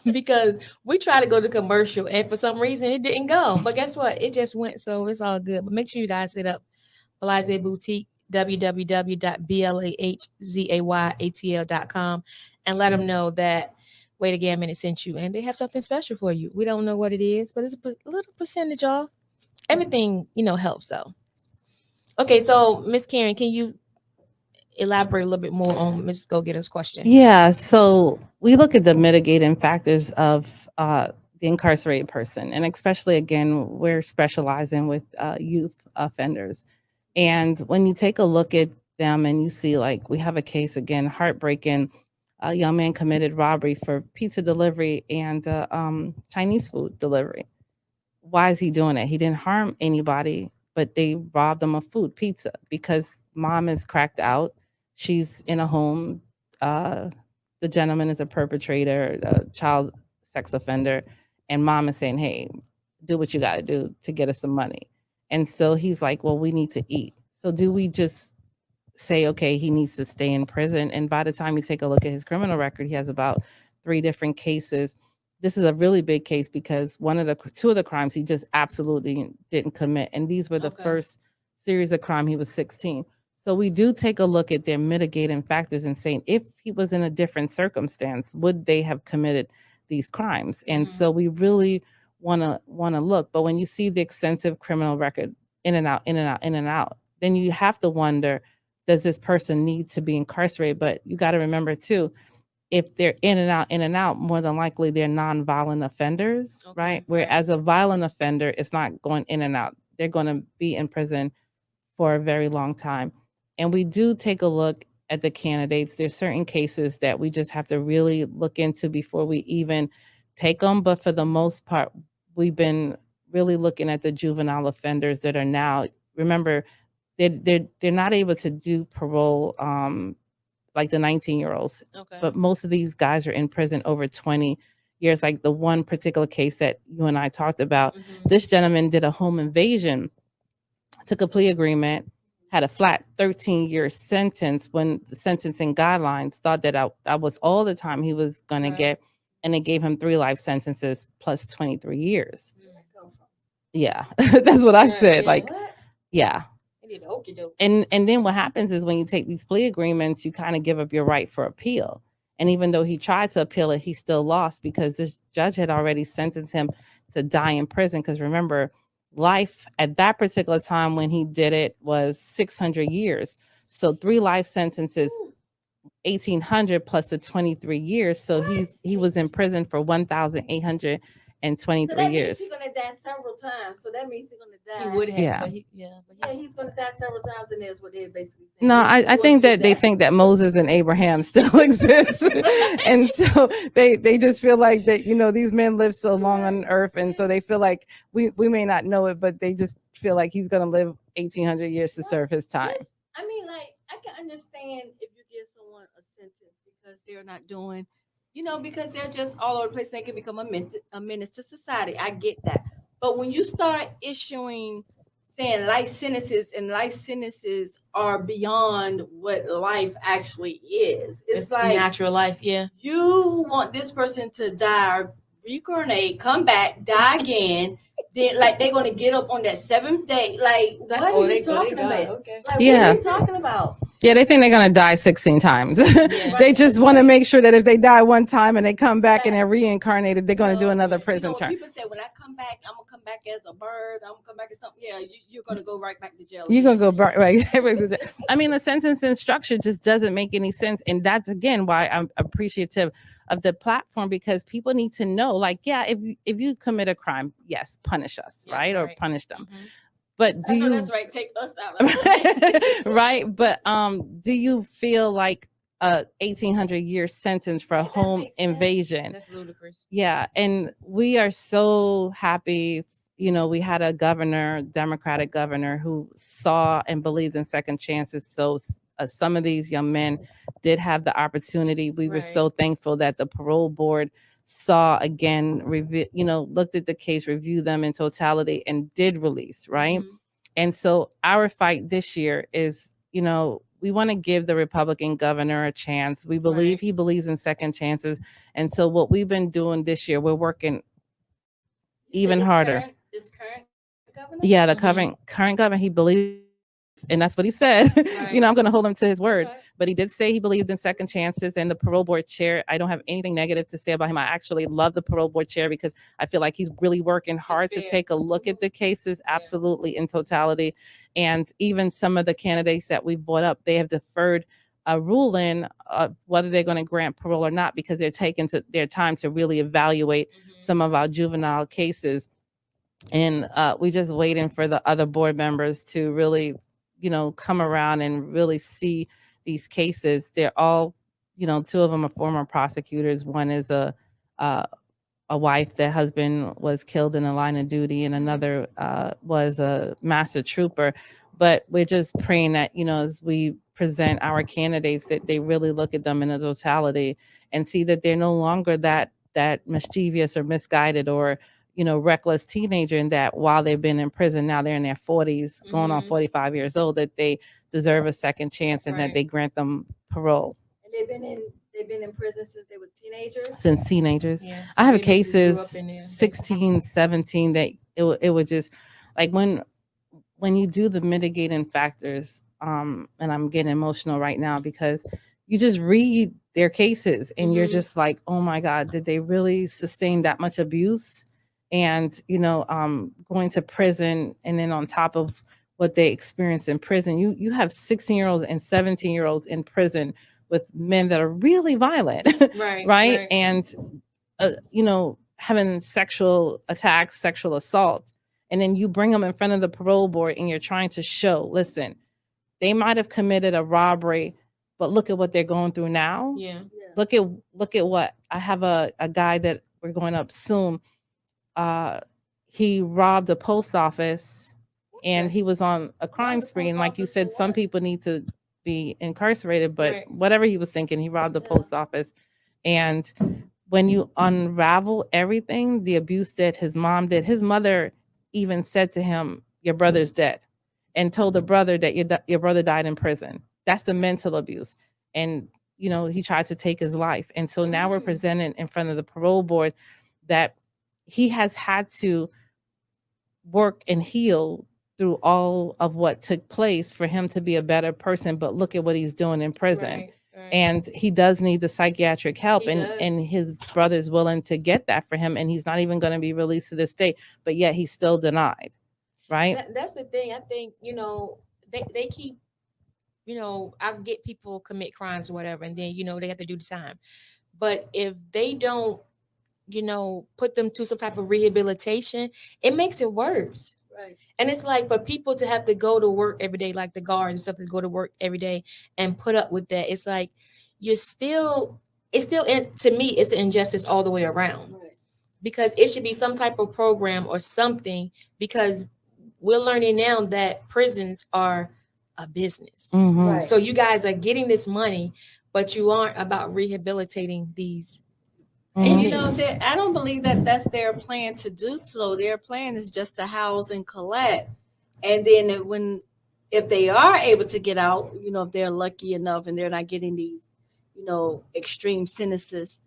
[SPEAKER 4] because we try to go to commercial and for some reason it didn't go. But guess what? It just went. So it's all good. But make sure you guys hit up Blase Boutique, www.blazayatl.com, and let them know that Way to Gam Minute sent you. And they have something special for you. We don't know what it is, but it's a little percentage off. Everything, helps though. Okay, so Miss Karen, can you elaborate a little bit more on Ms. Gogetta's question?
[SPEAKER 1] Yeah, so we look at the mitigating factors of the incarcerated person, and especially, again, we're specializing with youth offenders. And when you take a look at them and you see, like, we have a case, again, heartbreaking, a young man committed robbery for pizza delivery and Chinese food delivery. Why is he doing it? He didn't harm anybody, but they robbed him of food, pizza, because mom is cracked out. She's in a home. The gentleman is a perpetrator, a child sex offender, and mom is saying, hey, do what you got to do to get us some money. And so he's like, well, we need to eat. So do we just say, okay, he needs to stay in prison? And by the time you take a look at his criminal record, he has about 3 different cases. This is a really big case because 2 of the crimes he just absolutely didn't commit. And these were the first series of crime. He was 16. So we do take a look at their mitigating factors and saying, if he was in a different circumstance, would they have committed these crimes? And so we really want to look. But when you see the extensive criminal record, in and out, then you have to wonder, does this person need to be incarcerated? But you got to remember too, if they're in and out, more than likely they're non-violent offenders, right? Whereas a violent offender, it's not going in and out. They're going to be in prison for a very long time. And we do take a look at the candidates. There's certain cases that we just have to really look into before we even take them. But for the most part, we've been really looking at the juvenile offenders that are now, remember, they're not able to do parole like the 19-year-olds. But most of these guys are in prison over 20 years. Like the one particular case that you and I talked about, this gentleman did a home invasion, took a plea agreement, had a flat 13-year sentence when the sentencing guidelines thought that that was all the time he was going to get. And they gave him 3 life sentences plus 23 years. Yeah, that's what I said. Yeah. And then what happens is when you take these plea agreements, you kind of give up your right for appeal. And even though he tried to appeal it, he still lost because this judge had already sentenced him to die in prison. Because remember, life at that particular time when he did it was 600 years. So 3 life sentences, 1,800 plus the 23 years. So he was in prison for 1,823 years.
[SPEAKER 5] He's going to die several times. So that means he's going to die.
[SPEAKER 4] He would have.
[SPEAKER 1] Yeah.
[SPEAKER 5] But he's going to die several times, and that's what they're basically saying.
[SPEAKER 1] No, I think that they think that Moses and Abraham still exist. And so they just feel like that, these men lived so long on earth. And so they feel like we may not know it, but they just feel like he's going to live 1,800 years to serve his time.
[SPEAKER 5] I mean, like, I can understand if you give someone a sentence because they're not doing, because they're just all over the place. They can become a menace to society. I get that. But when you start saying life sentences are beyond what life actually is. It's like
[SPEAKER 4] natural life. Yeah.
[SPEAKER 5] You want this person to die or reincarnate, come back, die again. Then, like, they're gonna get up on that 7th day. Like, what are you talking about?
[SPEAKER 4] Okay.
[SPEAKER 5] Like,
[SPEAKER 1] Yeah.
[SPEAKER 5] what are you talking about?
[SPEAKER 1] Yeah, they think they're gonna die 16 times.
[SPEAKER 4] Yeah.
[SPEAKER 1] They just want to make sure that if they die one time and they come back and they're reincarnated, they're gonna do another
[SPEAKER 4] right.
[SPEAKER 1] prison
[SPEAKER 5] You know,
[SPEAKER 1] term.
[SPEAKER 5] people say when I come back, I'm gonna come back as a bird. I'm gonna come back as something. Yeah, you're gonna go right back to jail.
[SPEAKER 1] You're gonna go right. I mean, the sentencing structure just doesn't make any sense, and that's again why I'm appreciative of the platform, because people need to know, like, yeah, if you commit a crime, yes, punish us,
[SPEAKER 4] Yeah,
[SPEAKER 1] right, or
[SPEAKER 4] right.
[SPEAKER 1] punish them.
[SPEAKER 4] Mhm.
[SPEAKER 1] But do
[SPEAKER 5] I know
[SPEAKER 1] you
[SPEAKER 5] that's right. Take us out of it.
[SPEAKER 1] right? But do you feel like a 1800-year sentence for a
[SPEAKER 5] That
[SPEAKER 1] home
[SPEAKER 5] makes sense.
[SPEAKER 1] invasion?
[SPEAKER 4] That's ludicrous.
[SPEAKER 1] Yeah, and we are so happy. You know, we had a governor, Democratic governor, who saw and believed in second chances. So some of these young men did have the opportunity. We were so thankful that the parole board saw again, looked at the case, reviewed them in totality, and did release, right?
[SPEAKER 4] Mhm.
[SPEAKER 1] And so our fight this year is, we want to give the Republican governor a chance. We believe
[SPEAKER 4] Right.
[SPEAKER 1] he believes in second chances. And so what we've been doing this year, we're working even harder.
[SPEAKER 5] This current governor?
[SPEAKER 1] Yeah, the
[SPEAKER 4] Mhm.
[SPEAKER 1] current governor, he believes, and that's what he said.
[SPEAKER 4] Right.
[SPEAKER 1] I'm going to hold him to his word.
[SPEAKER 4] right.
[SPEAKER 1] But he did say he believed in second chances. And the parole board chair, I don't have anything negative to say about him. I actually love the parole board chair because I feel like he's really working hard to
[SPEAKER 4] fair.
[SPEAKER 1] take a look at the cases absolutely in totality. And even some of the candidates that we brought up, they have deferred a ruling whether they're going to grant parole or not, because they're taking their time to really evaluate
[SPEAKER 4] Mhm.
[SPEAKER 1] some of our juvenile cases. And we just waiting for the other board members to really, come around and really see these cases. They're all, two of them are former prosecutors. One is a wife, their husband was killed in the line of duty, and another was a master trooper. But we're just praying that, as we present our candidates, that they really look at them in a totality and see that they're no longer that mischievous or misguided or reckless teenager, and that while they've been in prison, now they're in their 40s, going on
[SPEAKER 4] Mhm.
[SPEAKER 1] 45 years old, that they deserve a second chance and that
[SPEAKER 4] Right.
[SPEAKER 1] they grant them parole
[SPEAKER 5] And they've been in prison since they were teenagers.
[SPEAKER 1] since teenagers.
[SPEAKER 4] Yeah.
[SPEAKER 1] I have
[SPEAKER 4] they basically grew
[SPEAKER 1] cases
[SPEAKER 4] up in there.
[SPEAKER 1] 16, 17 that it would just like when you do the mitigating factors, and I'm getting emotional right now because you just read their cases and you're
[SPEAKER 4] Mhm.
[SPEAKER 1] just like, oh my God, did they really sustain that much abuse? And going to prison, and then on top of what they experience in prison, you have 16-year-olds and 17-year-olds in prison with men that are really violent,
[SPEAKER 4] Right.
[SPEAKER 1] right? And having sexual attacks, sexual assault, and then you bring them in front of the parole board and you're trying to show, listen, they might have committed a robbery, but look at what they're going through now.
[SPEAKER 4] Yeah.
[SPEAKER 1] Look at what I have a guy that we're going up soon. He robbed a post office and he was on a crime spree. And like you said, some people need to be incarcerated, but
[SPEAKER 4] Right.
[SPEAKER 1] whatever he was thinking, he robbed the post office. And when you unravel everything, the abuse that his mom did, his mother even said to him, your brother's dead, and told the brother that your brother died in prison. That's the mental abuse. And, he tried to take his life. And so now we're presenting in front of the parole board that he has had to work and heal through all of what took place for him to be a better person. But look at what he's doing in prison.
[SPEAKER 4] Right. Right.
[SPEAKER 1] And he does need the psychiatric help,
[SPEAKER 4] He does.
[SPEAKER 1] and his brother's willing to get that for him, and he's not even going to be released to this day, but yet he's still denied, right?
[SPEAKER 4] That's the thing. I think, they keep, I get people commit crimes or whatever, and then, they have to do the time. But if they don't, put them to some type of rehabilitation, it makes it worse.
[SPEAKER 5] Right.
[SPEAKER 4] And it's like for people to have to go to work every day, like the guards and stuff, to go to work every day and put up with that. It's like it's still to me, it's an injustice all the way around.
[SPEAKER 5] Right.
[SPEAKER 4] Because it should be some type of program or something, because we're learning now that prisons are a business.
[SPEAKER 1] Mhm.
[SPEAKER 5] Right.
[SPEAKER 4] So you guys are getting this money, but you aren't about rehabilitating these.
[SPEAKER 5] And
[SPEAKER 1] Mhm.
[SPEAKER 5] I don't believe that that's their plan to do so. Their plan is just to house and collect. And then if they are able to get out, if they're lucky enough and they're not getting these, extreme sentences,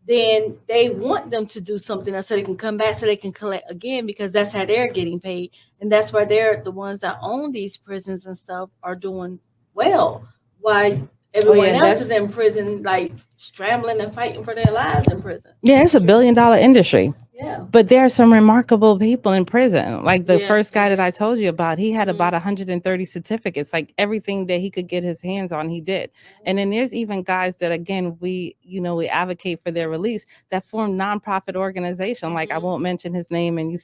[SPEAKER 5] then they want them to do something else so they can come back so they can collect again, because that's how they're getting paid. And that's why they're the ones that own these prisons and stuff are doing well. Why everyone else is in prison, like scrambling and fighting for their lives in prison.
[SPEAKER 1] Yeah, it's $1 billion industry.
[SPEAKER 5] Yeah.
[SPEAKER 1] But there are some remarkable people in prison. Like the first guy that I told you about, he had about 130 certificates, like everything that he could get his hands on, he did. And then there's even guys that, again, we advocate for their release that form nonprofit organization. Like I won't mention his name, and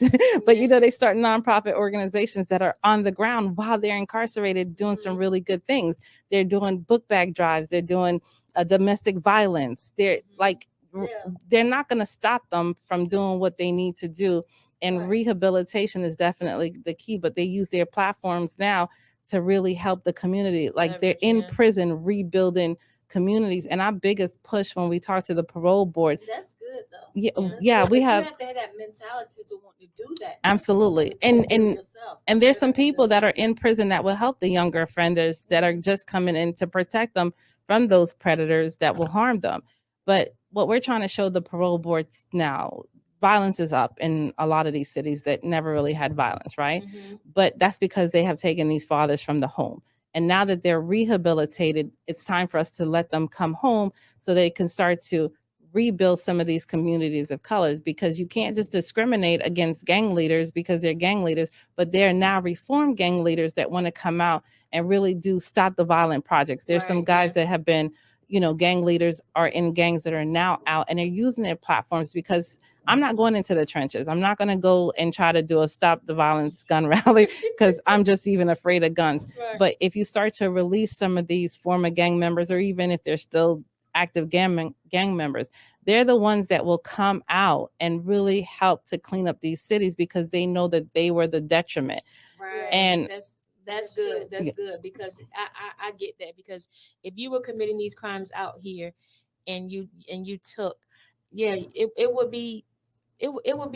[SPEAKER 1] but they start nonprofit organizations that are on the ground while they're incarcerated, doing some really good things. They're doing book bag drives. They're doing domestic violence. They're like, they're not going to stop them from doing what they need to do. And rehabilitation is definitely the key, but they use their platforms now to really help the community. Like they're in prison rebuilding communities. And our biggest push when we talk to the parole board.
[SPEAKER 5] That's good though.
[SPEAKER 1] Yeah, we have.
[SPEAKER 5] You have to have that mentality to want to do that.
[SPEAKER 1] Absolutely. And there's some people that are in prison that will help the younger offenders that are just coming in to protect them from those predators that will harm them. But what we're trying to show the parole boards now, violence is up in a lot of these cities that never really had violence, right? But that's because they have taken these fathers from the home. And now that they're rehabilitated, it's time for us to let them come home so they can start to rebuild some of these communities of colors, because you can't just discriminate against gang leaders because they're gang leaders, but they're now reformed gang leaders that want to come out and really do stop the violent projects. There's some guys that have been, gang leaders are in gangs that are now out, and they're using their platforms, because I'm not going into the trenches. I'm not going to go and try to do a stop the violence gun rally because I'm just even afraid of guns. But if you start to release some of these former gang members, or even if they're still active gang members, they're the ones that will come out and really help to clean up these cities, because they know that they were the detriment. And
[SPEAKER 4] that's good. That's good, because I get that, because if you were committing these crimes out here and you took, it would be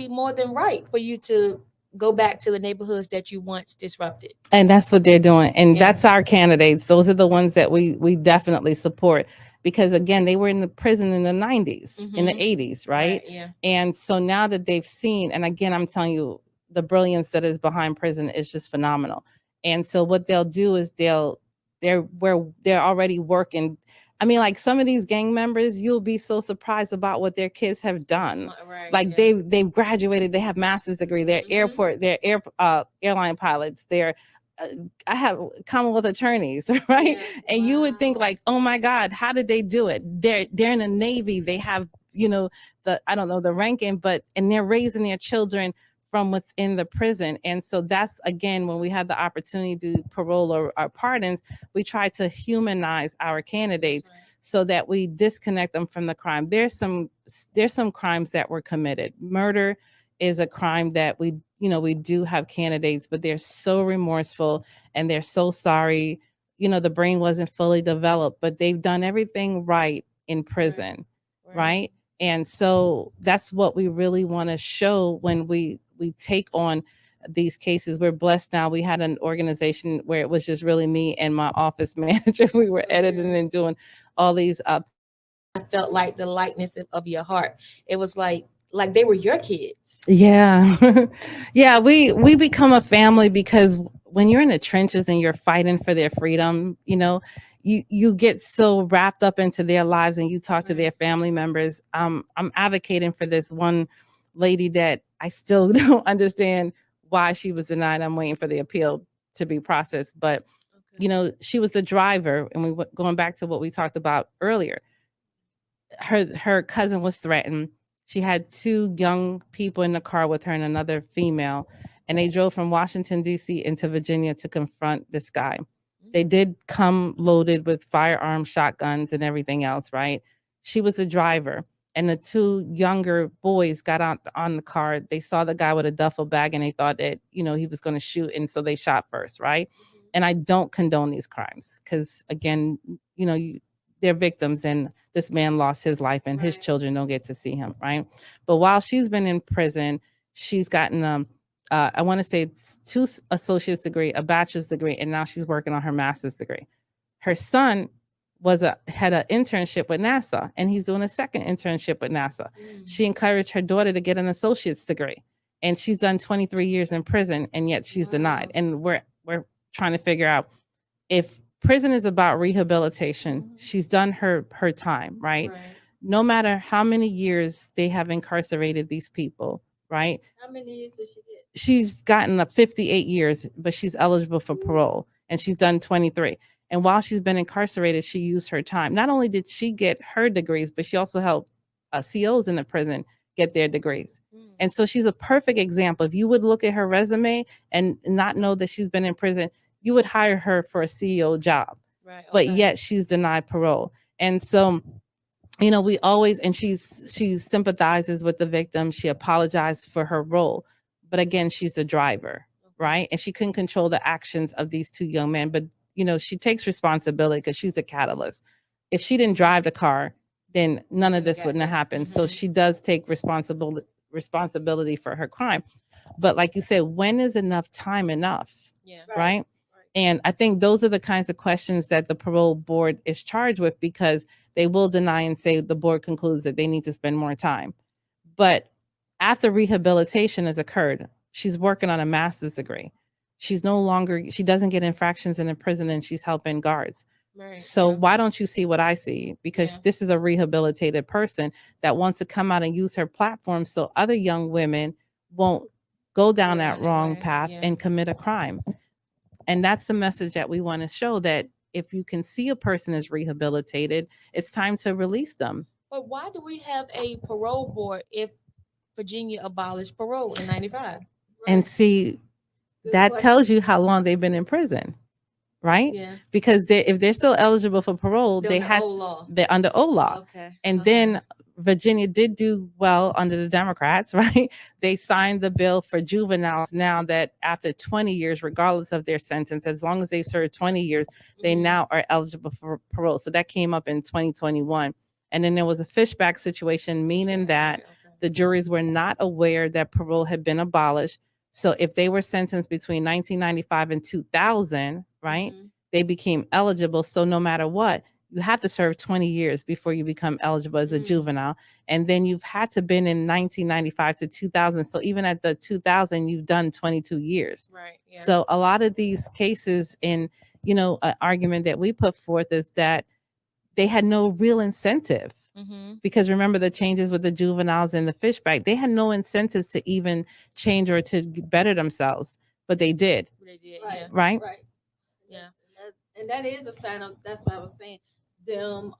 [SPEAKER 4] more than right for you to go back to the neighborhoods that you once disrupted.
[SPEAKER 1] And that's what they're doing. And that's our candidates. Those are the ones that we definitely support, because again, they were in the prison in the 90s, in the 80s, right? And so now that they've seen, and again, I'm telling you, the brilliance that is behind prison is just phenomenal. And so what they'll do is they're already working. I mean, like some of these gang members, you'll be so surprised about what their kids have done. They've graduated, they have master's degree, they're airline pilots, I have Commonwealth attorneys, right? And you would think like, oh my God, how did they do it? They're in the Navy, they have, the ranking, and they're raising their children from within the prison. And so that's, again, when we have the opportunity to do parole or pardons, we try to humanize our candidates so that we disconnect them from the crime. There's some crimes that were committed. Murder is a crime that we do have candidates, but they're so remorseful and they're so sorry. The brain wasn't fully developed, but they've done everything right in prison, right? And so that's what we really want to show when we take on these cases. We're blessed now. We had an organization where it was just really me and my office manager. We were editing and doing all these I
[SPEAKER 4] felt like the lightness of your heart. It was like they were your kids.
[SPEAKER 1] Yeah. Yeah, we become a family, because when you're in the trenches and you're fighting for their freedom, you get so wrapped up into their lives, and you talk to their family members. I'm advocating for this one lady that I still don't understand why she was denied. I'm waiting for the appeal to be processed. But, she was the driver, and going back to what we talked about earlier, her cousin was threatened. She had 2 young people in the car with her and another female, and they drove from Washington, D.C. into Virginia to confront this guy. They did come loaded with firearms, shotguns, and everything else, right? She was the driver, and the 2 younger boys got out on the car. They saw the guy with a duffel bag, and they thought that, he was going to shoot, and so they shot first, right? And I don't condone these crimes, because, again, they're victims, and this man lost his life, and his children don't get to see him, right? But while she's been in prison, she's gotten I want to say it's 2 associate's degree, a bachelor's degree, and now she's working on her master's degree. Her son had an internship with NASA, and he's doing a second internship with NASA.
[SPEAKER 4] Mm.
[SPEAKER 1] She encouraged her daughter to get an associate's degree, and she's done 23 years in prison, and yet she's denied. And we're trying to figure out if prison is about rehabilitation. She's done her time, right? No matter how many years they have incarcerated these people, right?
[SPEAKER 5] How many years did she get?
[SPEAKER 1] She's gotten 58 years, but she's eligible for parole, and she's done 23. And while she's been incarcerated, she used her time. Not only did she get her degrees, but she also helped COs in the prison get their degrees. And so she's a perfect example. If you would look at her resume and not know that she's been in prison, you would hire her for a CEO job.
[SPEAKER 4] Right.
[SPEAKER 1] But yet she's denied parole. And so, you know, we always, and she sympathizes with the victim. She apologized for her role. But again, she's the driver, right? And she couldn't control the actions of these two young men. But, you know, she takes responsibility because she's the catalyst. If she didn't drive the car, then none of this wouldn't have happened. So she does take responsibility for her crime. But like you said, when is enough time enough?
[SPEAKER 4] Yeah.
[SPEAKER 1] Right? And I think those are the kinds of questions that the parole board is charged with, because they will deny and say the board concludes that they need to spend more time. But after rehabilitation has occurred, she's working on a master's degree. She doesn't get infractions in the prison, and she's helping guards.
[SPEAKER 4] Right.
[SPEAKER 1] So why don't you see what I see? Because this is a rehabilitated person that wants to come out and use her platform so other young women won't go down that wrong path and commit a crime. And that's the message that we want to show, that if you can see a person is rehabilitated, it's time to release them.
[SPEAKER 4] But why do we have a parole board if Virginia abolished parole in 95?
[SPEAKER 1] And see, that tells you how long they've been in prison, right?
[SPEAKER 4] Yeah.
[SPEAKER 1] Because if they're still eligible for parole,
[SPEAKER 4] They're
[SPEAKER 1] under old law.
[SPEAKER 4] Okay.
[SPEAKER 1] And then Virginia did do well under the Democrats, right? They signed the bill for juveniles now that after 20 years, regardless of their sentence, as long as they've served 20 years, they now are eligible for parole. So that came up in 2021. And then there was a fishback situation, meaning that the juries were not aware that parole had been abolished. So if they were sentenced between 1995 and 2000, right, they became eligible. So no matter what, you have to serve 20 years before you become eligible as a juvenile. And then you've had to been in 1995 to 2000. So even at the 2000, you've done 22 years.
[SPEAKER 4] Right. Yeah.
[SPEAKER 1] So a lot of these cases, in, you know, an argument that we put forth is that they had no real incentive. Because remember the changes with the juveniles and the fishback, they had no incentives to even change or to better themselves, but they did.
[SPEAKER 4] They did.
[SPEAKER 5] Right.
[SPEAKER 1] Right.
[SPEAKER 5] Right.
[SPEAKER 4] Yeah.
[SPEAKER 5] And that is a sign of, that's what I was saying, them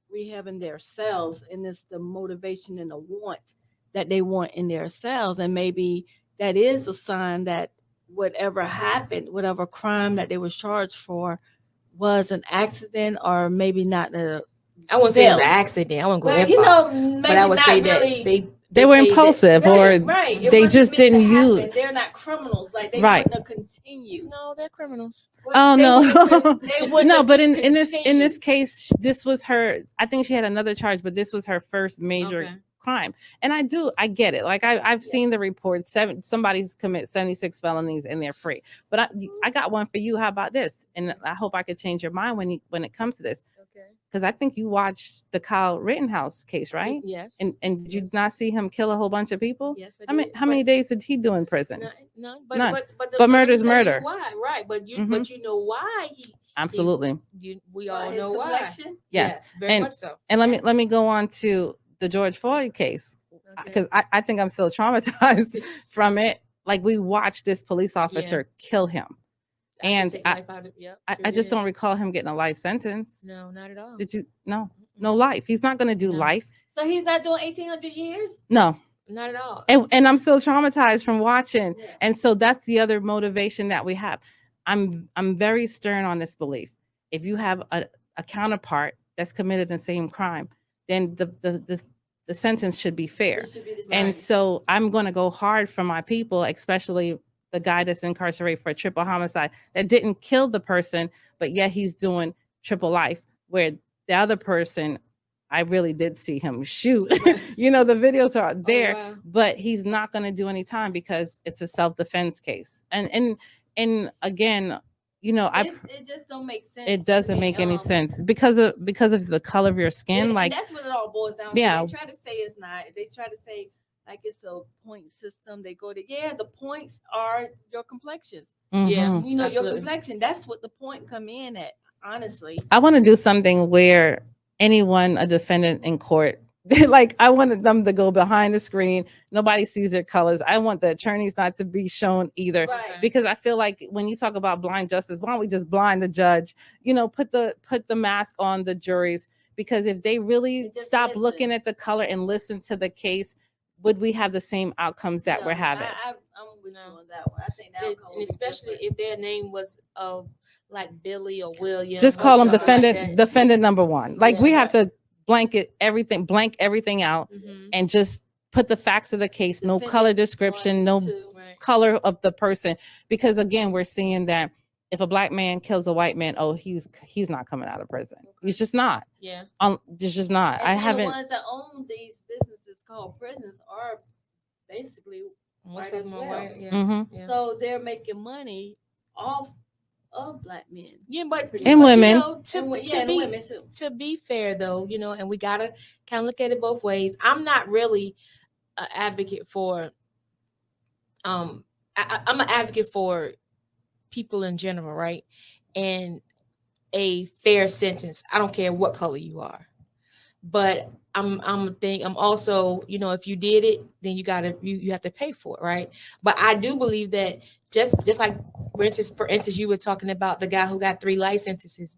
[SPEAKER 5] rehabbing their selves, and it's the motivation and the want that they want in their selves. And maybe that is a sign that whatever happened, whatever crime that they were charged for was an accident, or maybe not a,
[SPEAKER 4] I wouldn't say it was an accident. I wouldn't go that
[SPEAKER 5] you
[SPEAKER 4] far.
[SPEAKER 5] know,
[SPEAKER 4] But I would say
[SPEAKER 5] really,
[SPEAKER 4] that
[SPEAKER 1] they were impulsive, or they just didn't use.
[SPEAKER 5] They're not criminals. Like they
[SPEAKER 1] Right.
[SPEAKER 5] wouldn't have continued.
[SPEAKER 4] No, they're criminals.
[SPEAKER 1] Oh no,
[SPEAKER 5] They wouldn't
[SPEAKER 1] no.
[SPEAKER 5] have
[SPEAKER 1] But in
[SPEAKER 5] continued.
[SPEAKER 1] this case, this was her. I think she had another charge, but this was her first major crime. And I get it. Like I've seen the reports. Somebody's commit 76 felonies and they're free. But I got one for you. How about this? And I hope I could change your mind when it comes to this.
[SPEAKER 4] Okay.
[SPEAKER 1] Because I think you watched the Kyle Rittenhouse case, right?
[SPEAKER 4] Yes.
[SPEAKER 1] And did you not see him kill a whole bunch of people?
[SPEAKER 4] Yes.
[SPEAKER 1] How many days did he do in prison?
[SPEAKER 4] None.
[SPEAKER 1] None.
[SPEAKER 4] But
[SPEAKER 1] murder's murder.
[SPEAKER 4] Why? Right. But you know why he.
[SPEAKER 1] Absolutely.
[SPEAKER 4] We all
[SPEAKER 5] His
[SPEAKER 4] know why.
[SPEAKER 5] complexion?
[SPEAKER 1] Yes.
[SPEAKER 4] Very much so.
[SPEAKER 1] And let me go on to the George Floyd case, because I think I'm still traumatized from it. Like, we watched this police officer kill him. And I just don't recall him getting a life sentence.
[SPEAKER 4] No, not at all.
[SPEAKER 1] Did you? No life. He's not going to do life.
[SPEAKER 5] So he's not doing 1,800 years?
[SPEAKER 1] No.
[SPEAKER 4] Not at all.
[SPEAKER 1] And I'm still traumatized from watching. Yeah. And so that's the other motivation that we have. I'm very stern on this belief. If you have a counterpart that's committed the same crime, then the sentence should be fair. And so I'm going to go hard for my people, especially the guy that's incarcerated for a triple homicide that didn't kill the person, but yet he's doing triple life, where the other person, I really did see him shoot. You know, the videos are there, but he's not going to do any time because it's a self-defense case. And again,
[SPEAKER 5] it just don't make sense.
[SPEAKER 1] It doesn't
[SPEAKER 5] to me.
[SPEAKER 1] make any sense because of the color of your skin.
[SPEAKER 5] And
[SPEAKER 1] Like
[SPEAKER 5] that's what it all boils down
[SPEAKER 1] Yeah.
[SPEAKER 5] to. They try to say it's not. They try to say like it's a point system. They go to the points are your complexions.
[SPEAKER 4] Yeah.
[SPEAKER 1] mhm.
[SPEAKER 5] Your
[SPEAKER 4] Absolutely.
[SPEAKER 5] complexion. That's what the point come in at. Honestly,
[SPEAKER 1] I want to do something where a defendant in court, like I wanted them to go behind the screen. Nobody sees their colors. I want the attorneys not to be shown either.
[SPEAKER 5] right?
[SPEAKER 1] Because I feel like when you talk about blind justice, why don't we just blind the judge? Put the mask on the juries, because if they really
[SPEAKER 5] And just
[SPEAKER 1] stop
[SPEAKER 5] listen.
[SPEAKER 1] looking at the color and listen to the case, would we have the same outcomes that we're having?
[SPEAKER 5] I'm with you on that one. I think that
[SPEAKER 4] And especially if their name was like Billy or William.
[SPEAKER 1] Just
[SPEAKER 4] or
[SPEAKER 1] call them
[SPEAKER 4] something like
[SPEAKER 1] defendant
[SPEAKER 4] that.
[SPEAKER 1] defendant number one. Like
[SPEAKER 4] Yeah,
[SPEAKER 1] we have to blank everything out
[SPEAKER 4] Mhm.
[SPEAKER 1] and just put the facts of the case, no
[SPEAKER 5] Defendant
[SPEAKER 1] color description, no
[SPEAKER 4] Right.
[SPEAKER 1] color of the person. Because again, we're seeing that if a black man kills a white man, oh, he's not coming out of prison. He's just not.
[SPEAKER 4] Yeah.
[SPEAKER 1] He's just not. I
[SPEAKER 5] The
[SPEAKER 1] haven't.
[SPEAKER 5] ones that own these businesses called prisons are basically
[SPEAKER 4] Most
[SPEAKER 5] White
[SPEAKER 4] of
[SPEAKER 5] as
[SPEAKER 4] them are
[SPEAKER 5] well.
[SPEAKER 4] white. Yeah.
[SPEAKER 1] Mhm.
[SPEAKER 4] Yeah.
[SPEAKER 5] so they're making money off of black men.
[SPEAKER 4] Yeah, but
[SPEAKER 5] Pretty
[SPEAKER 1] And
[SPEAKER 5] much.
[SPEAKER 1] women.
[SPEAKER 5] And women too.
[SPEAKER 4] to be fair though, and we gotta kind of look at it both ways. I'm not really an advocate for I'm an advocate for people in general, right? And a fair sentence. I don't care what color you are. But I'm also, if you did it, then you have to pay for it, right? But I do believe that just like for instance, you were talking about the guy who got 3 life sentences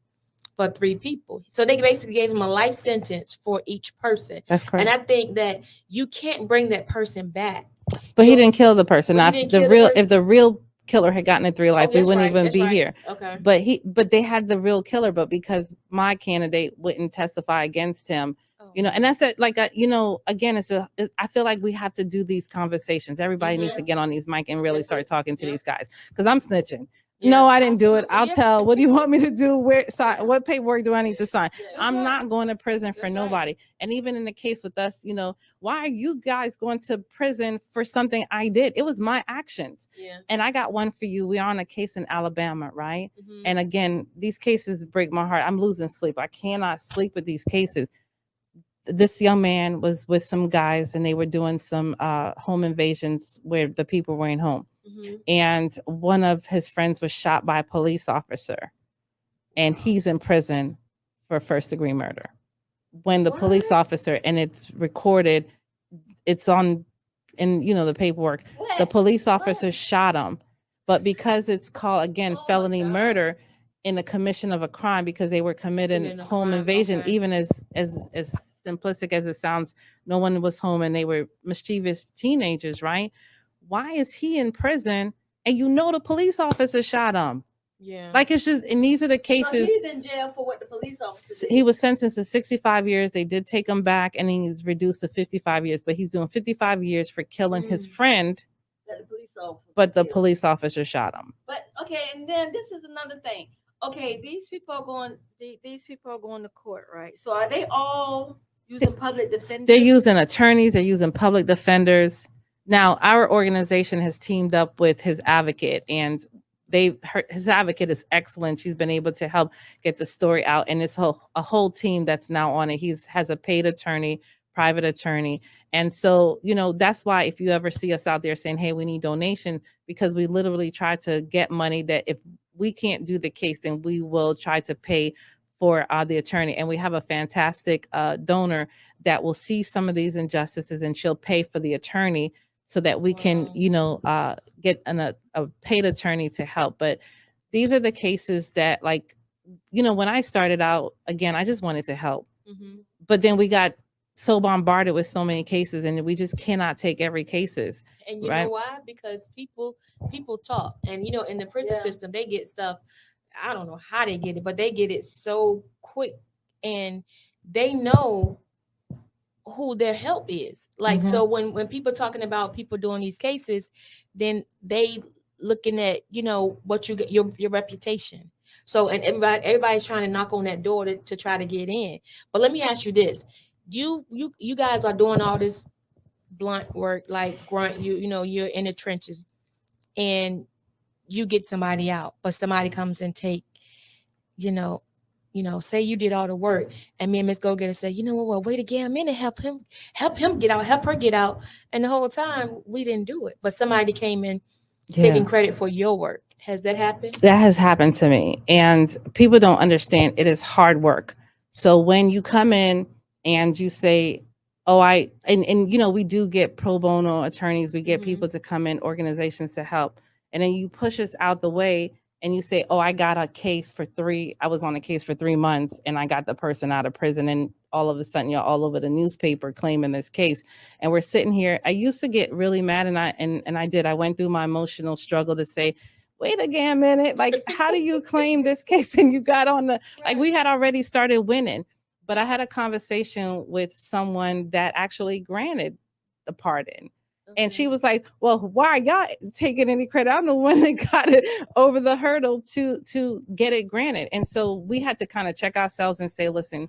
[SPEAKER 4] for 3 people. So they basically gave him a life sentence for each person.
[SPEAKER 1] That's correct.
[SPEAKER 4] And I think that you can't bring that person back.
[SPEAKER 1] But he didn't kill the person.
[SPEAKER 4] But
[SPEAKER 1] Now,
[SPEAKER 4] he didn't kill the person.
[SPEAKER 1] if the real killer had gotten a 3 life, we
[SPEAKER 4] that's
[SPEAKER 1] wouldn't
[SPEAKER 4] right,
[SPEAKER 1] even
[SPEAKER 4] that's
[SPEAKER 1] be
[SPEAKER 4] right.
[SPEAKER 1] here.
[SPEAKER 4] Okay.
[SPEAKER 1] But they had the real killer, but because my candidate wouldn't testify against him, and that's it. Like, again, I feel like we have to do these conversations. Everybody needs to get on these mic and really start talking to these guys, because I'm snitching.
[SPEAKER 4] Yeah,
[SPEAKER 1] No, I didn't do it.
[SPEAKER 4] absolutely,
[SPEAKER 1] I'll
[SPEAKER 4] yeah.
[SPEAKER 1] tell. What do you want me to do? What paperwork do I need to sign?
[SPEAKER 5] Yeah.
[SPEAKER 1] I'm not going to prison for
[SPEAKER 4] That's right.
[SPEAKER 1] nobody. And even in the case with us, why are you guys going to prison for something I did? It was my actions.
[SPEAKER 4] Yeah.
[SPEAKER 1] And I got one for you. We are on a case in Alabama, right?
[SPEAKER 4] Mhm.
[SPEAKER 1] And again, these cases break my heart. I'm losing sleep. I cannot sleep with these cases. This young man was with some guys and they were doing some home invasions where the people weren't home.
[SPEAKER 4] Mhm.
[SPEAKER 1] And one of his friends was shot by a police officer, and he's in prison for first-degree murder. When the police officer, and it's recorded, it's on in the paperwork, the police officer shot him, but because it's called again felony murder in the commission of a crime, because they were committing
[SPEAKER 4] Committing a
[SPEAKER 1] home
[SPEAKER 4] crime,
[SPEAKER 1] invasion,
[SPEAKER 4] okay.
[SPEAKER 1] even as simplistic as it sounds, no one was home and they were mischievous teenagers, right? Why is he in prison and the police officer shot him?
[SPEAKER 4] Yeah.
[SPEAKER 1] Like, it's just, and these are the
[SPEAKER 5] So
[SPEAKER 1] cases.
[SPEAKER 5] he's in jail for what the police officer did.
[SPEAKER 1] He was sentenced to 65 years. They did take him back and he's reduced to 55 years, but he's doing 55 years for killing his friend,
[SPEAKER 5] that the police officer
[SPEAKER 1] but the
[SPEAKER 5] killed.
[SPEAKER 1] police officer shot him.
[SPEAKER 5] But okay, and then this is another thing. Okay, these people are going. These people are going to court, right? So are they all using public defenders?
[SPEAKER 1] They're using attorneys. They're using public defenders. Now, our organization has teamed up with his advocate, and his advocate is excellent. She's been able to help get the story out, and it's a whole team that's now on it. He has a paid attorney, private attorney. And so, that's why if you ever see us out there saying, hey, we need donation, because we literally try to get money that if we can't do the case, then we will try to pay for the attorney. And we have a fantastic donor that will see some of these injustices, and she'll pay for the attorney so that we can, get a paid attorney to help. But these are the cases that, like, when I started out, again, I just wanted to help.
[SPEAKER 4] Mhm.
[SPEAKER 1] But then we got so bombarded with so many cases, and we just cannot take every cases.
[SPEAKER 4] And you
[SPEAKER 1] Right.
[SPEAKER 4] know why? Because people talk, and in the prison
[SPEAKER 5] Yeah.
[SPEAKER 4] system, they get stuff. I don't know how they get it, but they get it so quick, and they know who their help is. Like,
[SPEAKER 1] Mhm.
[SPEAKER 4] so when people talking about people doing these cases, then they looking at what you get, your reputation. So, and everybody's trying to knock on that door to try to get in. But let me ask you this: you guys are doing all this blunt work, like grunt. You're in the trenches, and you get somebody out, but somebody comes and take, say you did all the work, and me and Ms. Gogetta say, you know what, well, wait again a minute, help him get out, help her get out. And the whole time we didn't do it, but somebody came in taking credit for your work. Has that happened?
[SPEAKER 1] That has happened to me. And people don't understand it is hard work. So when you come in and you say, oh, we do get pro bono attorneys, we get people to come in, organizations to help. And then you push us out the way and you say, oh, I got a case I was on a case for 3 months and I got the person out of prison. And all of a sudden you're all over the newspaper claiming this case. And we're sitting here. I used to get really mad I went through my emotional struggle to say, wait a minute, like, how do you claim this case and you got on the, like, we had already started winning. But I had a conversation with someone that actually granted the pardon. Okay. And she was like, well, why are y'all taking any credit? I'm the one that got it over the hurdle to get it granted. And so we had to kind of check ourselves and say, listen,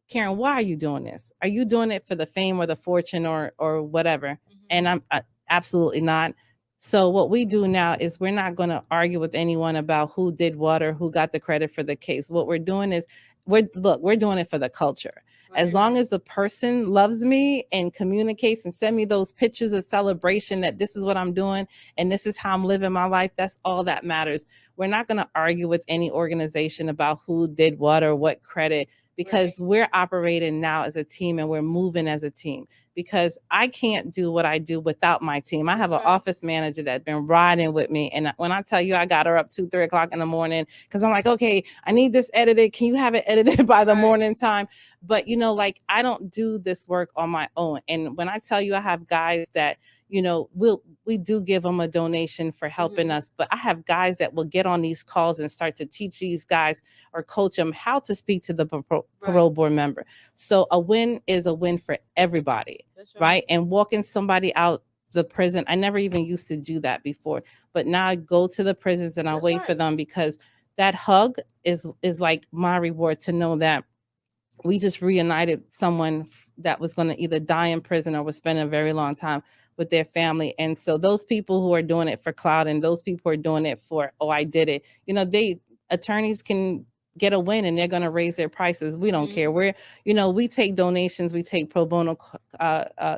[SPEAKER 1] Karen, why are you doing this? Are you doing it for the fame or the fortune or whatever? And I'm absolutely not. So what we do now is we're not going to argue with anyone about who did what or who got the credit for the case. What we're doing is we're doing it for the culture. Right. As long as the person loves me and communicates and send me those pictures of celebration that this is what I'm doing and this is how I'm living my life, that's all that matters. We're not going to argue with any organization about who did what or what credit, because we're operating now as a team and we're moving as a team, because I can't do what I do without my team. I have an office manager that's been riding with me. And when I tell you, I got her up 2-3 o'clock in the morning, because I'm like, okay, I need this edited. Can you have it edited by the morning time? But, I don't do this work on my own. And when I tell you, I have guys that, we do give them a donation for helping us, but I have guys that will get on these calls and start to teach these guys or coach them how to speak to the parole board member. So a win is a win for everybody, right? And walking somebody out the prison, I never even used to do that before, but now I go to the prisons and I wait for them, because that hug is like my reward, to know that we just reunited someone that was going to either die in prison or was spending a very long time with their family. And so those people who are doing it for clout and those people who are doing it for, oh, I did it, attorneys can get a win and they're going to raise their prices. We don't care. We take donations, we take pro bono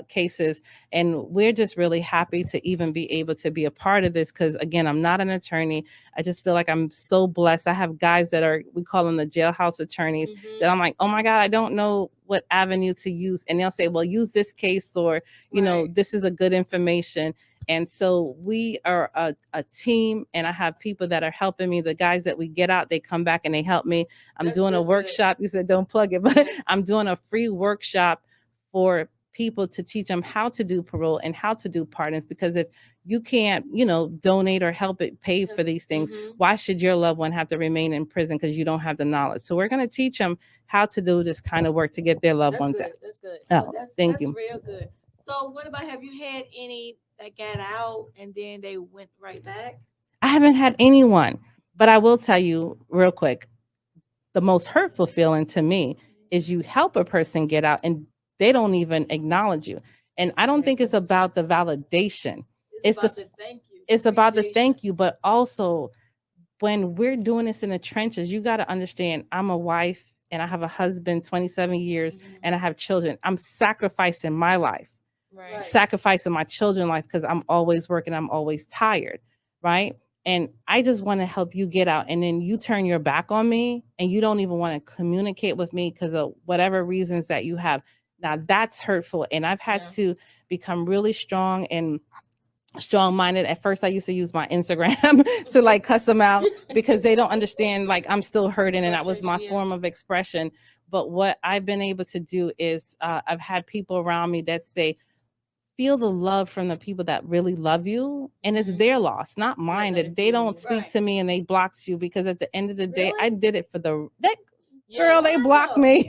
[SPEAKER 1] cases, and we're just really happy to even be able to be a part of this. Because again, I'm not an attorney. I just feel like I'm so blessed. I have guys that we call them the jailhouse attorneys, that I'm like, oh my God, I don't know what avenue to use. And they'll say, well, use this case, or, this is a good information. And so we are a team, and I have people that are helping me. The guys that we get out, they come back and they help me. I'm doing a workshop. Good. You said don't plug it, but I'm doing a free workshop for people to teach them how to do parole and how to do pardons, because if you can't, donate or help it pay for these things, why should your loved one have to remain in prison because you don't have the knowledge? So we're going to teach them how to do this kind of work to get their loved ones out.
[SPEAKER 5] That's good.
[SPEAKER 1] Oh, thank you.
[SPEAKER 5] That's real good. So what about, have you had any that got out and then they went right back?
[SPEAKER 1] I haven't had anyone, but I will tell you real quick, the most hurtful feeling to me is you help a person get out and they don't even acknowledge you. And I don't think it's about the validation. It's about the thank you. It's about the thank you, but also when we're doing this in the trenches, you got to understand, I'm a wife and I have a husband, 27 years, and I have children. I'm sacrificing my life. Right. Sacrificing my children's life, because I'm always working, I'm always tired, right? And I just want to help you get out, and then you turn your back on me and you don't even want to communicate with me because of whatever reasons that you have. Now that's hurtful, and I've had to become really strong and strong-minded. At first I used to use my Instagram to like cuss them out because they don't understand, like, I'm still hurting and that was my form of expression. But what I've been able to do is I've had people around me that say, feel the love from the people that really love you, and it's their loss, not mine, that they don't speak to me and they blocked you, because at the end of the day, I did it for girl, they blocked me.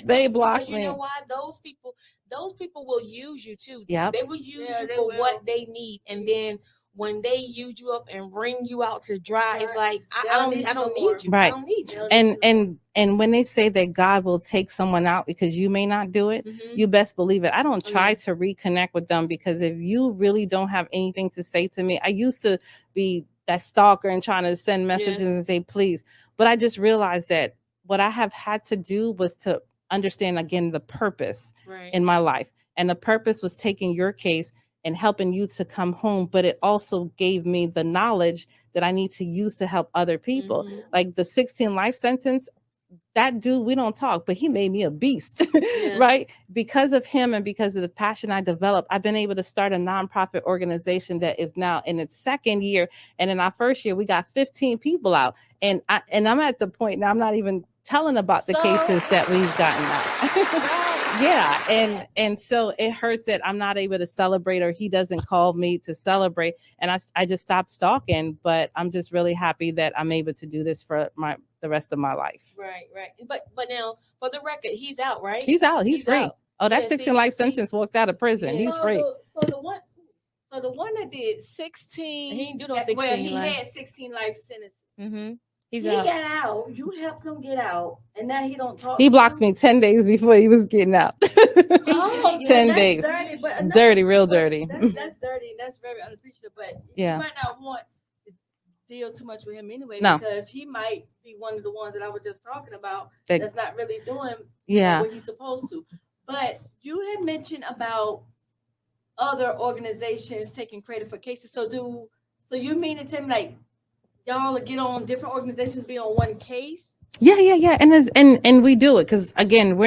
[SPEAKER 1] They blocked me.
[SPEAKER 4] You know why? Those people will use you too.
[SPEAKER 1] Yeah,
[SPEAKER 4] they will use you for what they need, and then when they use you up and wring you out to dry, it's
[SPEAKER 5] Right.
[SPEAKER 4] like I
[SPEAKER 5] They
[SPEAKER 4] don't
[SPEAKER 5] don't need
[SPEAKER 4] I
[SPEAKER 5] you no
[SPEAKER 4] don't
[SPEAKER 5] more.
[SPEAKER 4] need you.
[SPEAKER 1] Right.
[SPEAKER 4] I don't need you.
[SPEAKER 1] And when they say that God will take someone out because you may not do it,
[SPEAKER 4] Mhm.
[SPEAKER 1] you best believe it. I don't
[SPEAKER 4] Oh,
[SPEAKER 1] try
[SPEAKER 4] yeah.
[SPEAKER 1] to reconnect with them, because if you really don't have anything to say to me, I used to be that stalker and trying to send messages and say please, but I just realized that what I have had to do was to understand again the purpose
[SPEAKER 4] Right.
[SPEAKER 1] in my life, and the purpose was taking your case and helping you to come home, but it also gave me the knowledge that I need to use to help other people.
[SPEAKER 4] Mhm.
[SPEAKER 1] Like the 16 life sentence, that dude, we don't talk, but he made me a beast,
[SPEAKER 4] Yeah.
[SPEAKER 1] right? Because of him and because of the passion I developed, I've been able to start a nonprofit organization that is now in its second year. And in our first year, we got 15 people out. And I'm at the point now, I'm not even telling about the
[SPEAKER 4] So-
[SPEAKER 1] cases that we've gotten out.
[SPEAKER 4] Right.
[SPEAKER 1] Yeah. And so it hurts that I'm not able to celebrate, or he doesn't call me to celebrate. And I just stopped stalking, but I'm just really happy that I'm able to do this for the rest of my life.
[SPEAKER 4] Right. But now, for the record, he's out, right?
[SPEAKER 1] He's out. He's free.
[SPEAKER 4] out.
[SPEAKER 1] Oh, that
[SPEAKER 4] Yeah,
[SPEAKER 1] 16
[SPEAKER 4] see-
[SPEAKER 1] life
[SPEAKER 4] see?
[SPEAKER 1] sentence, walked out of prison.
[SPEAKER 4] Yeah.
[SPEAKER 1] He's free.
[SPEAKER 5] So the one that did 16,
[SPEAKER 4] He didn't do no
[SPEAKER 5] well,
[SPEAKER 4] 16
[SPEAKER 5] he
[SPEAKER 4] life.
[SPEAKER 5] had 16 life sentences.
[SPEAKER 4] Mm-hmm. He's
[SPEAKER 5] He
[SPEAKER 4] out.
[SPEAKER 5] got out. You helped him get out, and now he don't talk.
[SPEAKER 1] He
[SPEAKER 5] to
[SPEAKER 1] blocked
[SPEAKER 5] you?
[SPEAKER 1] me 10 days before he was getting out.
[SPEAKER 5] Oh,
[SPEAKER 1] 10
[SPEAKER 5] that's
[SPEAKER 1] days.
[SPEAKER 5] Dirty, but
[SPEAKER 1] Dirty, real
[SPEAKER 5] but
[SPEAKER 1] dirty.
[SPEAKER 5] That's dirty. That's very unappreciative. But
[SPEAKER 1] Yeah.
[SPEAKER 5] you might not want to deal too much with him anyway,
[SPEAKER 1] No.
[SPEAKER 5] because he might be one of the ones that I was just talking about
[SPEAKER 1] That-
[SPEAKER 5] that's not really doing
[SPEAKER 1] Yeah.
[SPEAKER 5] what he's supposed to. But you had mentioned about other organizations taking credit for cases. So you mean to tell me like y'all will get on different organizations, be on one case?
[SPEAKER 1] Yeah. And we do it because again,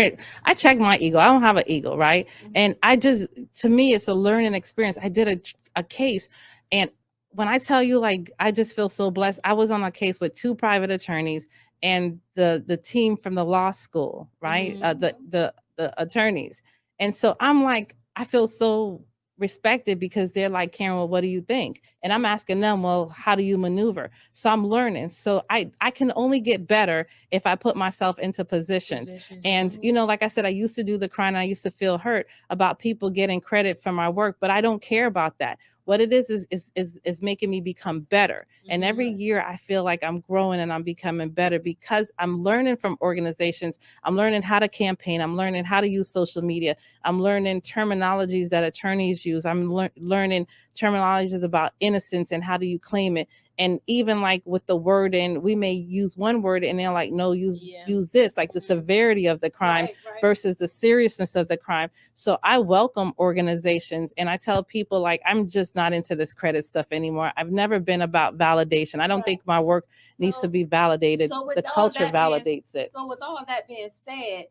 [SPEAKER 1] I check my ego. I don't have an ego, right? And to me, it's a learning experience. I did a case, and when I tell you, like, I just feel so blessed. I was on a case with 2 private attorneys and the team from the law school, right? The attorneys. And so I'm like, I feel so respected because they're like, Karen, well, what do you think? And I'm asking them, well, how do you maneuver? So I'm learning. So I can only get better if I put myself into positions. And, you know, like I said, I used to do the crime. I used to feel hurt about people getting credit for my work, but I don't care about that. What it is making me become better. And every year I feel like I'm growing and I'm becoming better because I'm learning from organizations. I'm learning how to campaign. I'm learning how to use social media. I'm learning terminologies that attorneys use. I'm learning terminologies about innocence and how do you claim it. And even like with the word, and we may use one word and they're like, no, use this, like the severity of the crime versus the seriousness of the crime. So I welcome organizations, and I tell people, like, I'm just not into this credit stuff anymore. I've never been about validation. I don't think my work needs to be validated. The culture validates it.
[SPEAKER 5] So with all that being said,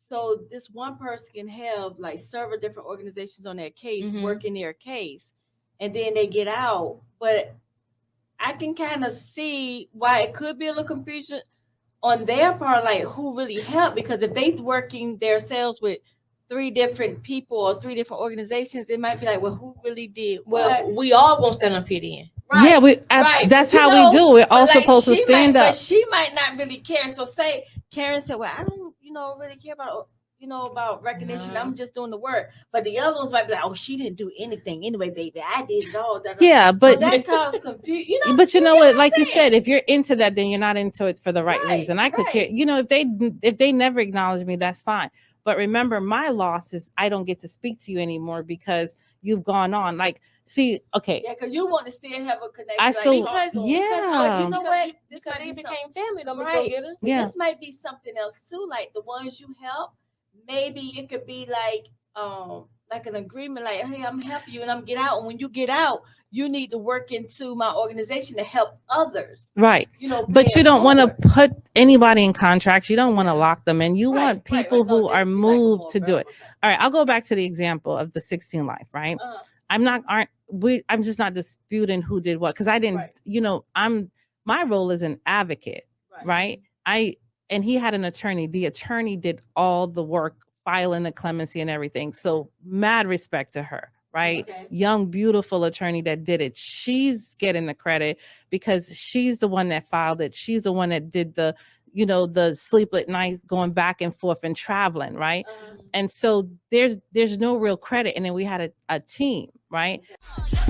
[SPEAKER 5] so this one person can have like several different organizations on their case, working their case, and then they get out. But I can kind of see why it could be a little confusion on their part, like who really helped, because if they working themselves with 3 different people or 3 different organizations, it might be like, well, who really did what?
[SPEAKER 4] Well, we all gonna stand up here then.
[SPEAKER 5] Right,
[SPEAKER 1] Yeah, that's how we do. We're all supposed to stand up.
[SPEAKER 5] But she might not really care. So say Karen said, well, I don't, really care about recognition. I'm just doing the work. But the other ones might be like, oh, she didn't do anything anyway, baby. I did it all.
[SPEAKER 1] Yeah, but
[SPEAKER 5] so that causes confusion.
[SPEAKER 1] But you know what? Like you said, if you're into that, then you're not into it for the right reason. I could care. If they never acknowledge me, that's fine. But remember, my loss is I don't get to speak to you anymore because you've gone on. Like, see, okay.
[SPEAKER 5] Yeah, because you want to still have a connection.
[SPEAKER 1] I still,
[SPEAKER 5] because
[SPEAKER 1] yeah.
[SPEAKER 5] you know what?
[SPEAKER 4] This they became family, though, Mz
[SPEAKER 5] Right.
[SPEAKER 4] Gogetta.
[SPEAKER 1] Yeah.
[SPEAKER 5] This might be something else too. Like the ones you help, maybe it could be like an agreement, like, hey, I'm helping you and I'm get out. And when you get out, you need to work into my organization to help others.
[SPEAKER 1] Right. But you don't want to put anybody in contracts. You don't want to lock them in. You want people who are moved to do it. All right. I'll go back to the example of the 16 life, right? I'm just not disputing who did what. Cause I didn't, my role is an advocate, right? And he had an attorney. The attorney did all the work, filing the clemency and everything. So mad respect to her, right?
[SPEAKER 5] Okay.
[SPEAKER 1] Young, beautiful attorney that did it. She's getting the credit because she's the one that filed it. She's the one that did the sleepless nights going back and forth and traveling, right? And so there's no real credit. And then we had a team. right?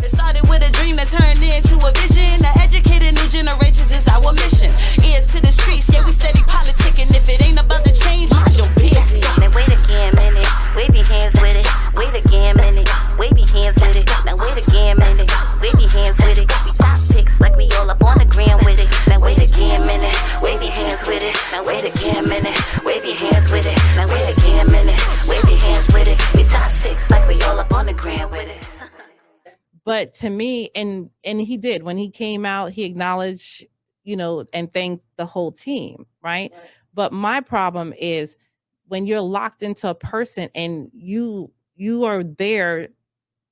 [SPEAKER 2] It started with a dream that turned into a vision. To educated new generations is our mission. Ears to the streets, yeah, we steady politicking. If it ain't about to change, mind your business.
[SPEAKER 3] Now wait a Gam Minute, wave your hands with it. Wait a Gam Minute, wave your hands with it. Now wait a Gam Minute, wave your hands with it. We top pics like we all up on the gram with it. Now wait a Gam Minute, wave your hands with it. Now wait a Gam Minute, wave your hands with it. Now wait a Gam Minute, wave your hands with it. We top pics like we all up on the gram with it.
[SPEAKER 1] But to me, and he did, when he came out, he acknowledged, and thanked the whole team, right? But my problem is when you're locked into a person and you are there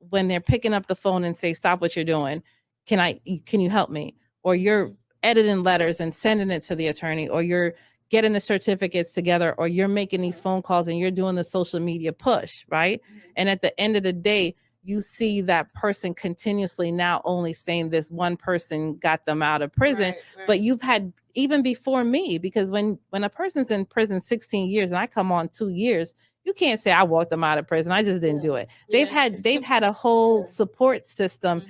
[SPEAKER 1] when they're picking up the phone and say, stop what you're doing. Can you help me? Or you're editing letters and sending it to the attorney, or you're getting the certificates together, or you're making these phone calls and you're doing the social media push, right? And at the end of the day, you see that person continuously now only saying this one person got them out of prison.
[SPEAKER 4] Right.
[SPEAKER 1] But you've had, even before me, because when a person's in prison 16 years and I come on 2 years, you can't say I walked them out of prison. I just didn't do it. They've had a whole support system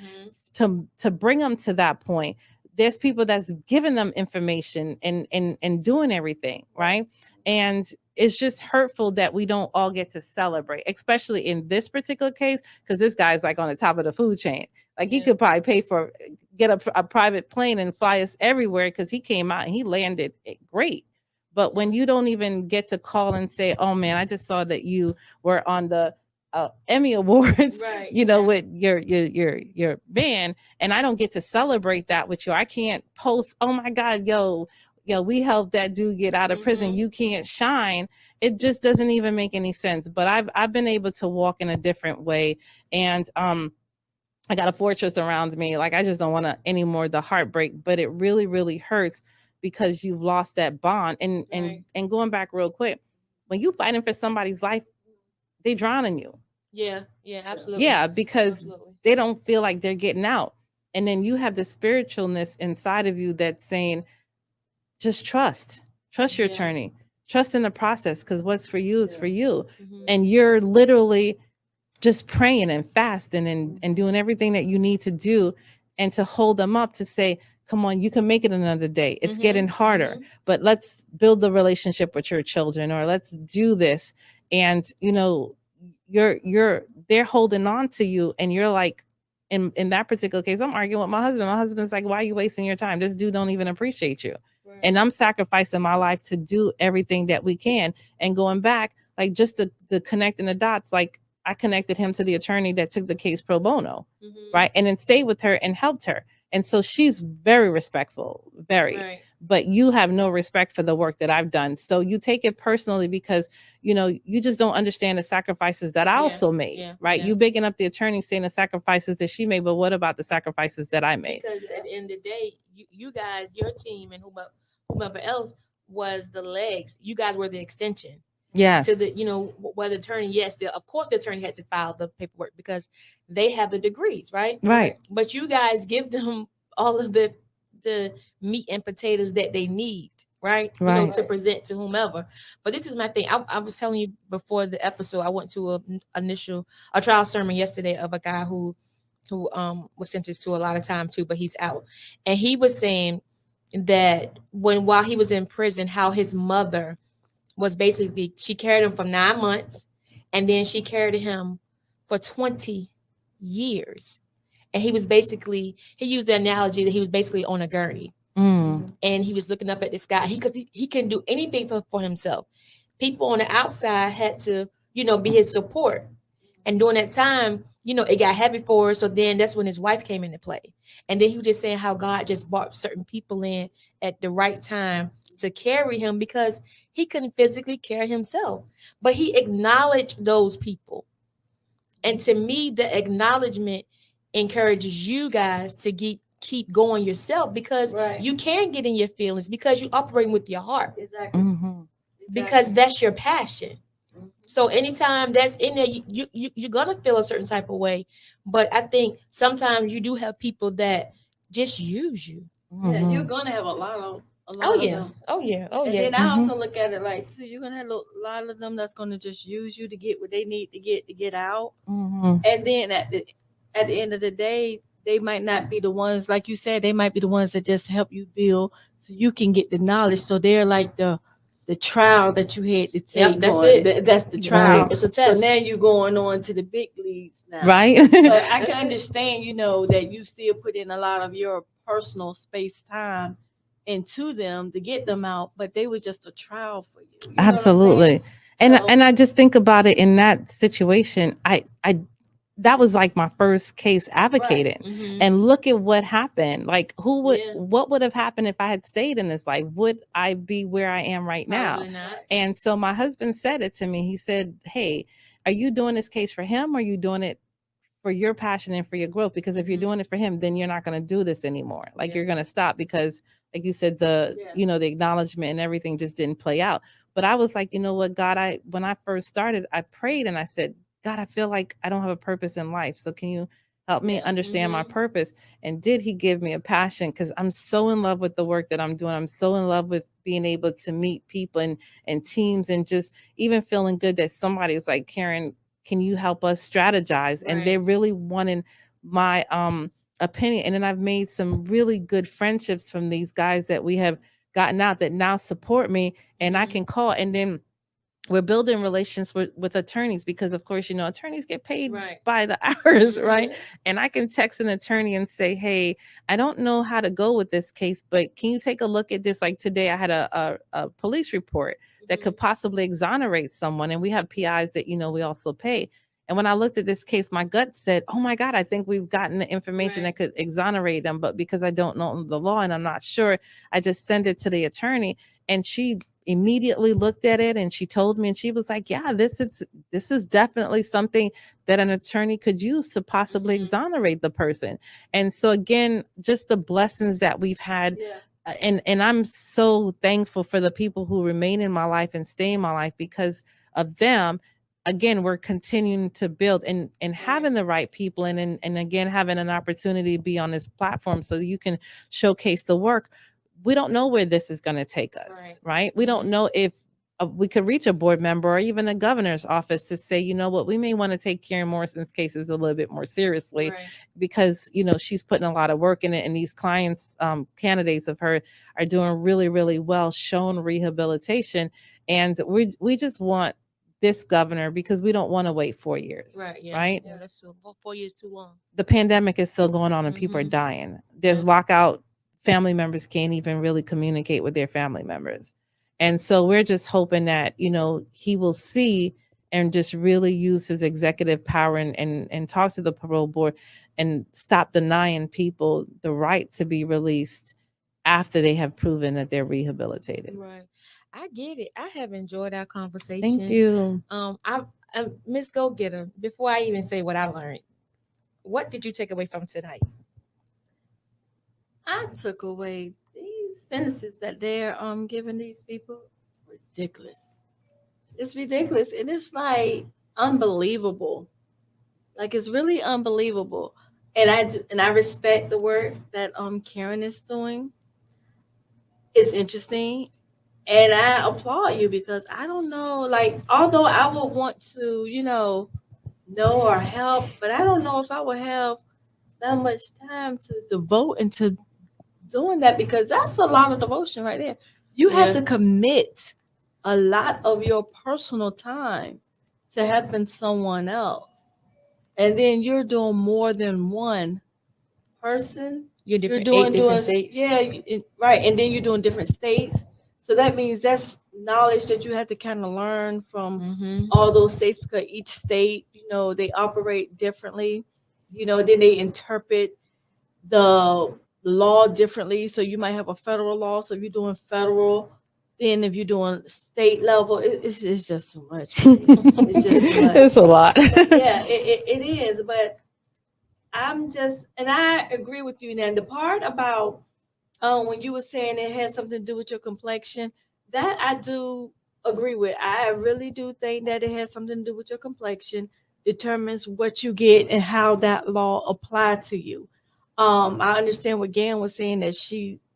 [SPEAKER 1] to bring them to that point. There's people that's giving them information and doing everything, right? And it's just hurtful that we don't all get to celebrate, especially in this particular case, because this guy's like on the top of the food chain. Like he could probably get a private plane and fly us everywhere, because he came out and he landed it great. But when you don't even get to call and say, oh man, I just saw that you were on the Emmy Awards, with your band, and I don't get to celebrate that with you. I can't post, oh my God, yo, we helped that dude get out of prison. You can't shine. It just doesn't even make any sense. But I've been able to walk in a different way, and I got a fortress around me. Like I just don't want to anymore the heartbreak, but it really, really hurts because you've lost that bond. And going back real quick, when you fighting for somebody's life, they drowning you.
[SPEAKER 4] Yeah, absolutely.
[SPEAKER 1] Yeah, because they don't feel like they're getting out. And then you have the spiritualness inside of you that's saying, just trust your attorney, trust in the process, because what's for you is for you. And you're literally just praying and fasting and doing everything that you need to do, and to hold them up to say, come on, you can make it another day. It's getting harder, but let's build the relationship with your children, or let's do this. And they're holding on to you, and you're like, in that particular case, I'm arguing with my husband. My husband's like, why are you wasting your time? This dude don't even appreciate you. And I'm sacrificing my life to do everything that we can. And going back, like just the connecting the dots, like I connected him to the attorney that took the case pro bono, right? And then stayed with her and helped her. And so she's very respectful, but you have no respect for the work that I've done. So you take it personally because, you just don't understand the sacrifices that I also made, right? You bigging up the attorney saying the sacrifices that she made, but what about the sacrifices that I made?
[SPEAKER 4] Because at the end of the day, you guys, your team and whomever else was the legs, you guys were the extension.
[SPEAKER 1] Yes.
[SPEAKER 4] To the, whether the attorney, of course the attorney had to file the paperwork because they have the degrees, right?
[SPEAKER 1] Right.
[SPEAKER 4] But you guys give them all of the meat and potatoes that they need, right? To present to whomever. But this is my thing. I was telling you before the episode, I went to a trial sermon yesterday of a guy who was sentenced to a lot of time too, but he's out. And he was saying that while he was in prison, how his mother was basically, she carried him for 9 months, and then she carried him for 20 years. And he was basically, he used the analogy that he was basically on a gurney. And he was looking up at the sky. Because he couldn't do anything for himself. People on the outside had to, be his support. And during that time, it got heavy for her. So then that's when his wife came into play. And then he was just saying how God just brought certain people in at the right time to carry him because he couldn't physically carry himself. But he acknowledged those people. And to me, the acknowledgement encourages you guys to keep going yourself, because you can get in your feelings because you're operating with your heart.
[SPEAKER 5] Exactly.
[SPEAKER 4] Because that's your passion. So anytime that's in there, you're gonna feel a certain type of way. But I think sometimes you do have people that just use you.
[SPEAKER 5] Yeah, you're gonna have a lot of them.
[SPEAKER 4] Oh yeah.
[SPEAKER 5] And then I also look at it like too, you're gonna have a lot of them that's gonna just use you to get what they need to get out. And then at the end of the day, they might not be the ones, like you said, they might be the ones that just help you build so you can get the knowledge. So they're like the trial that you had to take.
[SPEAKER 4] Yep, that's
[SPEAKER 5] on.
[SPEAKER 4] it.
[SPEAKER 5] That's the trial.
[SPEAKER 1] Right.
[SPEAKER 4] It's a
[SPEAKER 5] So
[SPEAKER 4] test.
[SPEAKER 5] now you're going on to the big leagues now.
[SPEAKER 1] Right.
[SPEAKER 5] But I can understand, that you still put in a lot of your personal space time into them to get them out, but they were just a trial for you. You know what I'm
[SPEAKER 1] Absolutely.
[SPEAKER 5] saying?
[SPEAKER 1] And
[SPEAKER 5] So-
[SPEAKER 1] and I just think about it in that situation. I that was like my first case advocating.
[SPEAKER 4] Mhm.
[SPEAKER 1] And look at what happened. Like
[SPEAKER 4] Yeah.
[SPEAKER 1] what would have happened if I had stayed in this life? Would I be where I am right now?
[SPEAKER 4] Probably not.
[SPEAKER 1] And so my husband said it to me. He said, "Hey, are you doing this case for him, or are you doing it for your passion and for your growth? Because if you're
[SPEAKER 4] Mhm.
[SPEAKER 1] doing it for him, then you're not going to do this anymore. Like
[SPEAKER 4] Yeah.
[SPEAKER 1] you're going to stop because, like you said, the acknowledgement and everything just didn't play out." But I was like, you know what, God, when I first started, I prayed and I said, God, I feel like I don't have a purpose in life. So can you help me understand my purpose? And did he give me a passion? Because I'm so in love with the work that I'm doing. I'm so in love with being able to meet people and teams, and just even feeling good that somebody's like, Karen, can you help us strategize? And they're really wanting my opinion. And then I've made some really good friendships from these guys that we have gotten out that now support me, and I can call. And then we're building relations with attorneys, because of course, attorneys get paid by the hours, right? And I can text an attorney and say, hey, I don't know how to go with this case, but can you take a look at this? Like today I had a police report that could possibly exonerate someone, and we have PIs that we also pay. And when I looked at this case, my gut said, oh my God, I think we've gotten the information that could exonerate them. But because I don't know the law and I'm not sure, I just send it to the attorney. And she immediately looked at it and she told me, and she was like, yeah, this is definitely something that an attorney could use to possibly exonerate the person. And so again, just the blessings that we've had. And I'm so thankful for the people who remain in my life and stay in my life. Because of them, again, we're continuing to build and having the right people, and again, having an opportunity to be on this platform so you can showcase the work. We don't know where this is going to take us, right? We don't know if we could reach a board member or even a governor's office to say, you know what, we may want to take Karen Morrison's cases a little bit more seriously, because she's putting a lot of work in it, and these clients, candidates of her, are doing really, really well, shown rehabilitation. And we just want this governor, because we don't want to wait 4 years, right?
[SPEAKER 4] Yeah, that's 4 years too long.
[SPEAKER 1] The pandemic is still going on and people are dying. There's lockout. Family members can't even really communicate with their family members. And so we're just hoping that, he will see and just really use his executive power and talk to the parole board and stop denying people the right to be released after they have proven that they're rehabilitated.
[SPEAKER 4] Right. I get it. I have enjoyed our conversation.
[SPEAKER 1] Thank you.
[SPEAKER 4] I'm Ms. Gogetta, before I even say what I learned, what did you take away from tonight?
[SPEAKER 5] I took away these sentences that they're giving these people. Ridiculous. It's ridiculous, and it's like unbelievable. Like, it's really unbelievable. And I respect the work that Karen is doing. It's interesting, and I applaud you, because I don't know, like, although I would want to, know or help, but I don't know if I would have that much time to devote into doing that, because that's a lot of devotion right there. You have to commit a lot of your personal time to helping someone else, and then you're doing more than one person.
[SPEAKER 4] You're doing different states.
[SPEAKER 5] Right, and then you're doing different states. So that means that's knowledge that you have to kind of learn from all those states, because each state, they operate differently. Then they interpret the law differently. So you might have a federal law. So if you're doing federal, then if you're doing state level, it's just so much. It's just so much.
[SPEAKER 1] It's a lot.
[SPEAKER 5] Yeah, it is. But and I agree with you. Now, the part about when you were saying it had something to do with your complexion, that I do agree with. I really do think that it has something to do with your complexion, determines what you get and how that law applies to you. I understand what Gam was saying, that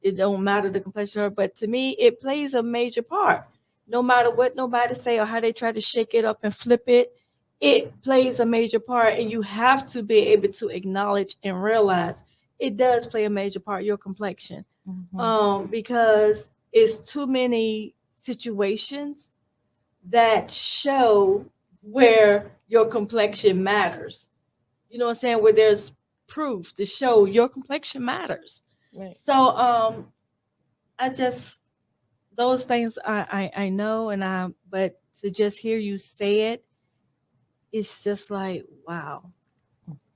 [SPEAKER 5] it don't matter the complexion of her, but to me, it plays a major part. No matter what nobody say or how they try to shake it up and flip it, it plays a major part, and you have to be able to acknowledge and realize it does play a major part, your complexion. Because it's too many situations that show where your complexion matters. You know what I'm saying? Where there's proof to show your complexion matters.
[SPEAKER 4] Right.
[SPEAKER 5] So I just, those things I know, but to just hear you say it, it's just like, wow.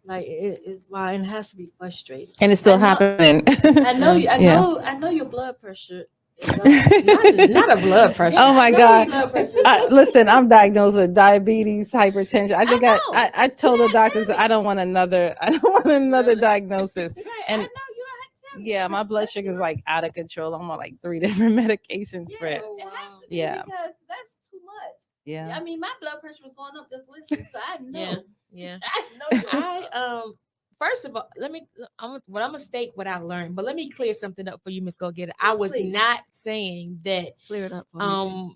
[SPEAKER 5] Like it's wow, and it has to be frustrating.
[SPEAKER 1] And it's still happening.
[SPEAKER 5] I know you. I
[SPEAKER 1] Yeah.
[SPEAKER 5] know. I know your blood pressure.
[SPEAKER 4] Not a blood pressure.
[SPEAKER 1] Oh my
[SPEAKER 5] I know
[SPEAKER 1] God.
[SPEAKER 5] your blood pressure.
[SPEAKER 1] Listen, I'm diagnosed with diabetes, hypertension. I think
[SPEAKER 5] know.
[SPEAKER 1] I told the
[SPEAKER 5] You
[SPEAKER 1] doctors
[SPEAKER 5] have to.
[SPEAKER 1] I don't want another diagnosis.
[SPEAKER 5] Right,
[SPEAKER 1] And
[SPEAKER 5] I know you don't have to.
[SPEAKER 1] yeah, my blood sugar is like out of control. I'm on like 3 different medications for it.
[SPEAKER 5] It has to be
[SPEAKER 1] Yeah.
[SPEAKER 5] because that's too much.
[SPEAKER 1] Yeah.
[SPEAKER 5] I mean, my blood pressure was going up just listening, so I know.
[SPEAKER 4] Yeah.
[SPEAKER 5] I know.
[SPEAKER 4] I first of all, I'm gonna state what I learned, but let me clear something up for you, Ms. Gogetta. I was
[SPEAKER 5] please.
[SPEAKER 4] not saying that
[SPEAKER 5] Clear it up for me.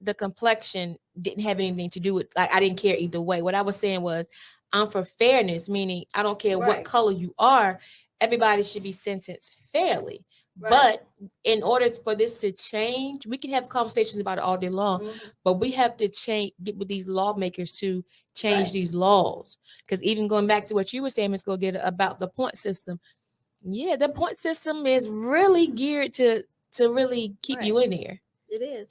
[SPEAKER 4] the complexion didn't have anything to do with, like, I didn't care either way. What I was saying was I'm for fairness, meaning I don't care what
[SPEAKER 5] Right.
[SPEAKER 4] color you are, everybody should be sentenced fairly.
[SPEAKER 5] Right.
[SPEAKER 4] But in order for this to change, we can have conversations about it all day long,
[SPEAKER 5] Mhm.
[SPEAKER 4] but we have to get with these lawmakers to change
[SPEAKER 5] Right.
[SPEAKER 4] these laws. Because even going back to what you were saying, Ms. Gogetta, about the point system, yeah, the point system is really geared to really keep you in there.
[SPEAKER 5] It is.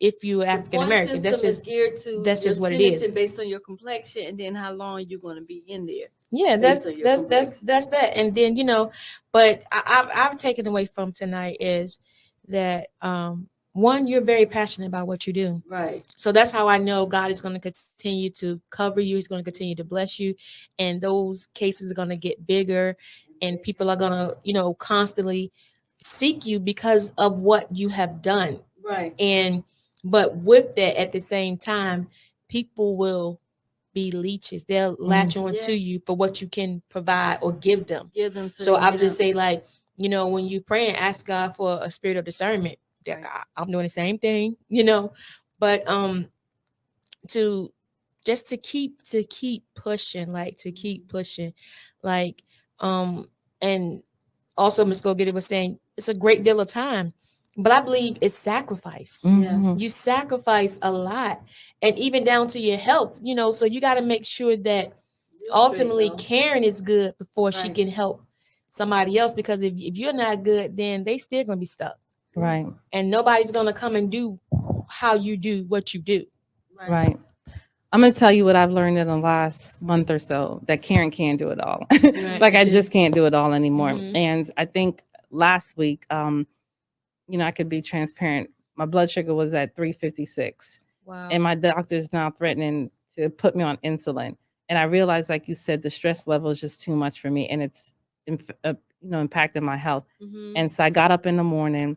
[SPEAKER 4] If you African American, that's just
[SPEAKER 5] geared to
[SPEAKER 4] that's
[SPEAKER 5] your
[SPEAKER 4] just what it is.
[SPEAKER 5] sentencing based on your complexion, and then how long you're going to be in there.
[SPEAKER 4] Yeah,
[SPEAKER 5] based on your complexion.
[SPEAKER 4] that's that. And then, you know, but I've taken away from tonight is that one, you're very passionate about what you do.
[SPEAKER 5] Right.
[SPEAKER 4] So that's how I know God is going to continue to cover you. He's going to continue to bless you, and those cases are going to get bigger, and people are going to, you know, constantly seek you because of what you have done.
[SPEAKER 5] Right.
[SPEAKER 4] But with that, at the same time, people will be leeches. They'll latch on to you for what you can provide or give them. So I would just say, like, you know, when you pray and ask God for a spirit of discernment,
[SPEAKER 5] Right.
[SPEAKER 4] I'm doing the same thing, you know, but to keep pushing, and also Ms. Gogetta was saying it's a great deal of time, but I believe it's sacrifice.
[SPEAKER 1] Mhm.
[SPEAKER 4] You sacrifice a lot, and even down to your health, you know, so you got to make sure that ultimately Karen is good before she
[SPEAKER 5] Right.
[SPEAKER 4] can help somebody else, because if you're not good, then they still gonna be stuck,
[SPEAKER 1] Right.
[SPEAKER 4] and nobody's gonna come and do how you do what you do.
[SPEAKER 1] Right. I'm going to tell you what I've learned in the last month or so, that Karen can't do it all.
[SPEAKER 4] Right.
[SPEAKER 1] Like I just can't do it all anymore.
[SPEAKER 4] Mhm.
[SPEAKER 1] And I think last week, you know, I could be transparent. My blood sugar was at 356,
[SPEAKER 4] Wow.
[SPEAKER 1] and my doctor's now threatening to put me on insulin. And I realized, like you said, the stress level is just too much for me, and it's you know, impacting my health.
[SPEAKER 4] Mhm.
[SPEAKER 1] And so I got up in the morning,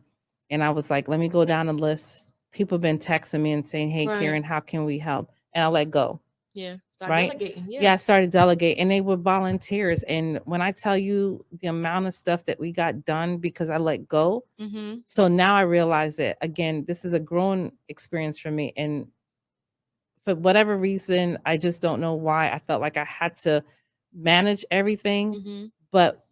[SPEAKER 1] and I was like, let me go down the list. People have been texting me and saying, hey,
[SPEAKER 4] Right.
[SPEAKER 1] Karen, how can we help? And I let go.
[SPEAKER 4] Yeah. Start
[SPEAKER 1] Right?
[SPEAKER 4] delegating.
[SPEAKER 1] Yeah, I started delegating, and they were volunteers. And when I tell you the amount of stuff that we got done because I let go,
[SPEAKER 4] Mm-hmm.
[SPEAKER 1] so now I realize that, again, this is a growing experience for me. And for whatever reason, I just don't know why, I felt like I had to manage everything.
[SPEAKER 4] Mm-hmm.
[SPEAKER 1] But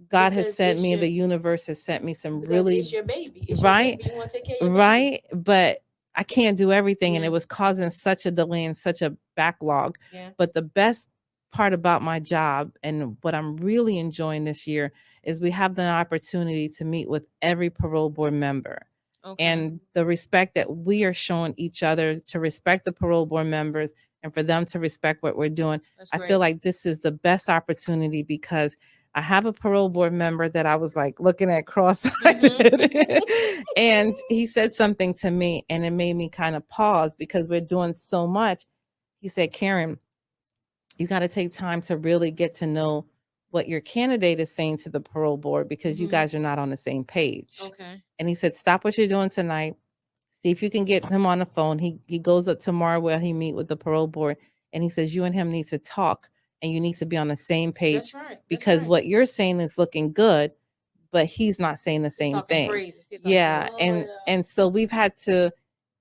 [SPEAKER 1] God
[SPEAKER 4] Because
[SPEAKER 1] has sent
[SPEAKER 4] it's
[SPEAKER 1] me,
[SPEAKER 4] your-
[SPEAKER 1] the universe has sent me some
[SPEAKER 4] Because
[SPEAKER 1] really,
[SPEAKER 4] it's your baby. It's
[SPEAKER 1] right,
[SPEAKER 4] your baby. You want to take care of your baby.
[SPEAKER 1] right. But I can't do everything. And
[SPEAKER 4] Yeah.
[SPEAKER 1] it was causing such a delay and such a backlog.
[SPEAKER 4] Yeah.
[SPEAKER 1] But the best part about my job and what I'm really enjoying this year is we have the opportunity to meet with every parole board member.
[SPEAKER 4] Okay.
[SPEAKER 1] And the respect that we are showing each other, to respect the parole board members and for them to respect what we're doing.
[SPEAKER 4] That's
[SPEAKER 1] I
[SPEAKER 4] great.
[SPEAKER 1] feel like this is the best opportunity, because I have a parole board member that I was like looking at cross-eyed, and he said something to me and it made me kind of pause, because we're doing so much. He said, Karen, you got to take time to really get to know what your candidate is saying to the parole board, because you
[SPEAKER 4] Mhm.
[SPEAKER 1] guys are not on the same page.
[SPEAKER 4] Okay.
[SPEAKER 1] And he said, stop what you're doing tonight. See if you can get him on the phone. He goes up tomorrow where he meet with the parole board, and he says, you and him need to talk, and you need to be on the same page.
[SPEAKER 4] That's right. That's
[SPEAKER 1] Because
[SPEAKER 4] right.
[SPEAKER 1] what you're saying is looking good, but he's not saying the
[SPEAKER 4] Still
[SPEAKER 1] same
[SPEAKER 4] talking
[SPEAKER 1] thing.
[SPEAKER 4] crazy. Still talking
[SPEAKER 1] Yeah.
[SPEAKER 4] crazy.
[SPEAKER 1] And so we've had to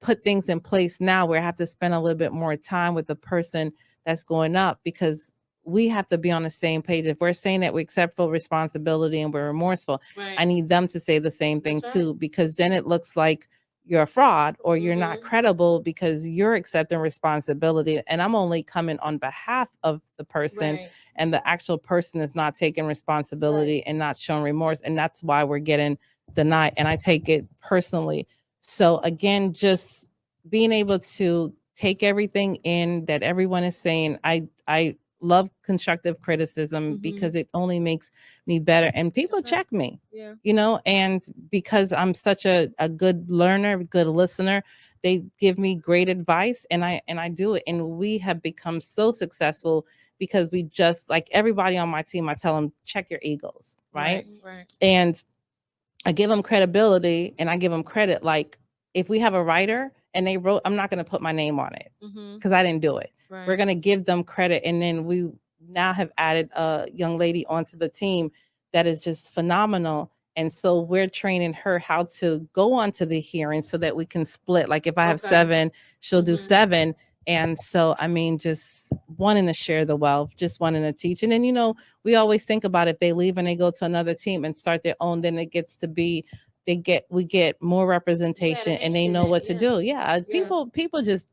[SPEAKER 1] put things in place now where I have to spend a little bit more time with the person that's going up, because we have to be on the same page. If we're saying that we accept full responsibility and we're remorseful, I need them to say the same thing too, because then it looks like you're a fraud or you're not credible because you're accepting responsibility. And I'm only coming on behalf of the person, and the actual person is not taking responsibility and not showing remorse. And that's why we're getting denied. And I take it personally. So again, just being able to take everything in that everyone is saying. I love constructive criticism because it only makes me better, and people check me, you know, and because I'm such a good learner, good listener, they give me great advice, and I do it. And we have become so successful because we just, like, everybody on my team, I tell them, check your egos, right? And I give them credibility, and I give them credit. Like, if we have a writer and they wrote, I'm not going to put my name on it because I didn't do it. We're going to give them credit. And then we now have added a young lady onto the team that is just phenomenal. And so we're training her how to go on to the hearing so that we can split. Like, if I have 7, she'll do 7. And so, I mean, just wanting to share the wealth, just wanting to teach. And then, you know, we always think about if they leave and they go to another team and start their own, then it gets to be, we get more representation and they know what to do. People just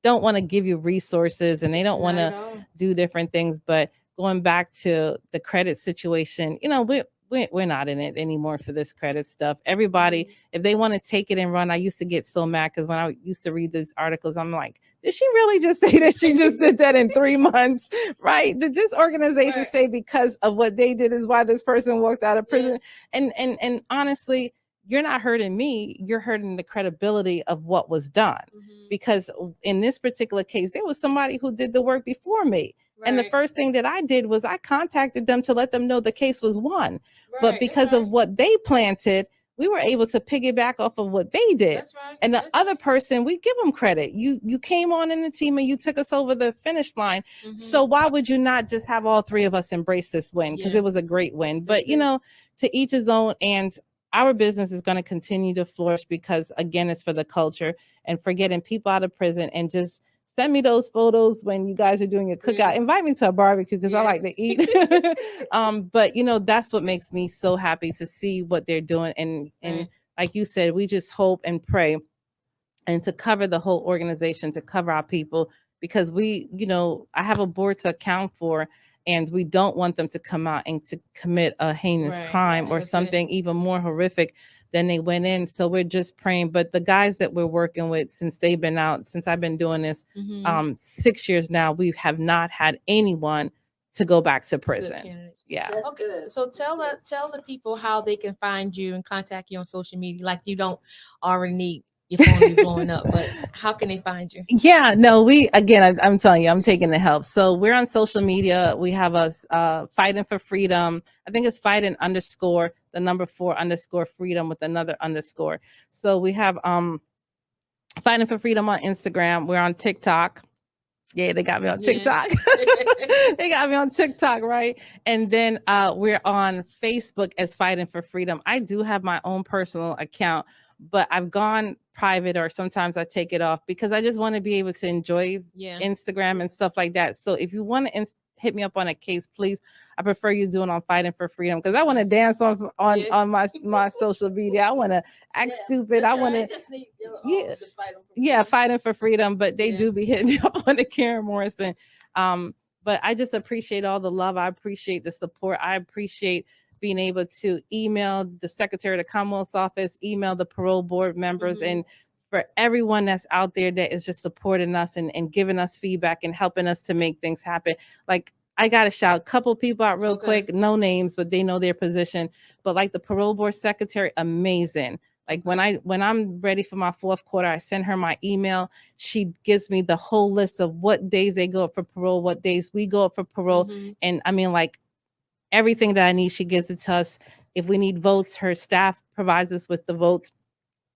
[SPEAKER 1] don't want to give you resources, and they don't want to do different things. But going back to the credit situation, you know, we're not in it anymore for this credit stuff. Everybody, if they want to take it and run, I used to get so mad because when I used to read these articles, I'm like, did she really just say that she just did that in 3 months? Right? Did this organization say because of what they did is why this person walked out of prison? And honestly, you're not hurting me, you're hurting the credibility of what was done. Because in this particular case, there was somebody who did the work before me. And the first thing that I did was I contacted them to let them know the case was won. But because of what they planted, we were able to piggyback off of what they did. And the other person, we give them credit. You came on in the team and you took us over the finish line. So why would you not just have all 3 of us embrace this win? Because it was a great win. But, you know, to each his own. And our business is going to continue to flourish because, again, it's for the culture and for getting people out of prison. And just send me those photos when you guys are doing a cookout. Invite me to a barbecue because I like to eat. But, you know, that's what makes me so happy to see what they're doing. And like you said, we just hope and pray and to cover the whole organization, to cover our people, because we, you know, I have a board to account for. And we don't want them to come out and to commit a heinous crime or something even more horrific than they went in. So we're just praying. But the guys that we're working with, since they've been out, since I've been doing this 6 years now, we have not had anyone to go back to prison.
[SPEAKER 5] That's good.
[SPEAKER 4] So tell the people how they can find you and contact you on social media. Like, you don't already need your phone is blowing up, but how can they find you? I'm telling you, I'm taking the help. So we're on social media. We have us Fighting for Freedom. I think it's fighting _ the number 4 _ freedom with another _. So we have Fighting for Freedom on Instagram. We're on TikTok. Yeah, they got me on TikTok. They got me on TikTok, right? And then we're on Facebook as Fighting for Freedom. I do have my own personal account, but I've gone private, or sometimes I take it off because I just want to be able to enjoy Instagram and stuff like that. So if you want to hit me up on a case, please, I prefer you do it on Fighting for Freedom, because I want to dance on my social media. I want to act stupid. I want to Fighting for Freedom, but they do be hitting me up on the Karen Morrison. But I just appreciate all the love. I appreciate the support. I appreciate being able to email the Secretary of the Commonwealth's office, email the parole board members, and for everyone that's out there that is just supporting us and giving us feedback and helping us to make things happen. Like, I got to shout a couple people out real quick, no names, but they know their position. But like the parole board secretary, amazing. Like when I'm ready for my 4th quarter, I send her my email. She gives me the whole list of what days they go up for parole, what days we go up for parole. And I mean, like, everything that I need, she gives it to us. If we need votes, her staff provides us with the votes.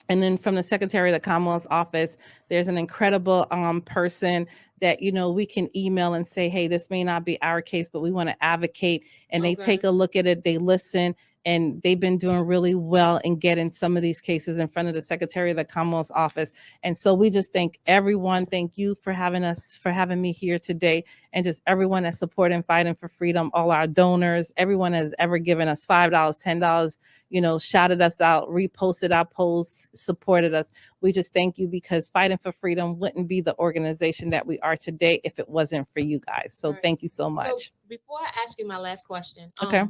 [SPEAKER 4] And then from the Secretary of the Commonwealth's office, there's an incredible person that, you know, we can email and say, hey, this may not be our case, but we want to advocate. And they take a look at it, they listen,
[SPEAKER 1] and they've been doing really well in getting some of these cases in front of the Secretary of the Commonwealth's office. And so we just thank everyone. Thank you for having me here today, and just everyone that's supporting Fighting for Freedom, all our donors, everyone has ever given us $5, $10, shouted us out, reposted our posts, supported us. We just thank you, because Fighting for Freedom wouldn't be the organization that we are today if it wasn't for you guys. So thank you so much.
[SPEAKER 4] So before I ask you my last question,
[SPEAKER 1] Okay.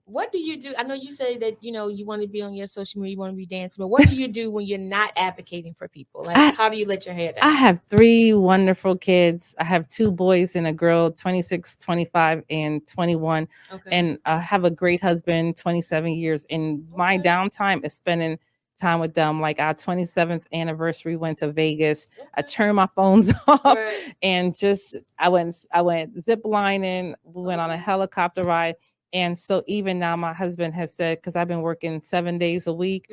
[SPEAKER 4] What do you do? I know you say that, you want to be on your social media, you want to be dancing, but what do you do when you're not advocating for people? Like, how do you let your hair down?
[SPEAKER 1] I have 3 wonderful kids. I have 2 boys and a girl, 26, 25, and 21.
[SPEAKER 4] Okay.
[SPEAKER 1] And I have a great husband, 27 years. And my downtime is spending time with them. Like our 27th anniversary, went to Vegas.
[SPEAKER 4] Okay.
[SPEAKER 1] I turned my phones off
[SPEAKER 4] Right.
[SPEAKER 1] and I went zip lining. We went on a helicopter ride. And so even now, my husband has said, because I've been working 7 days a week,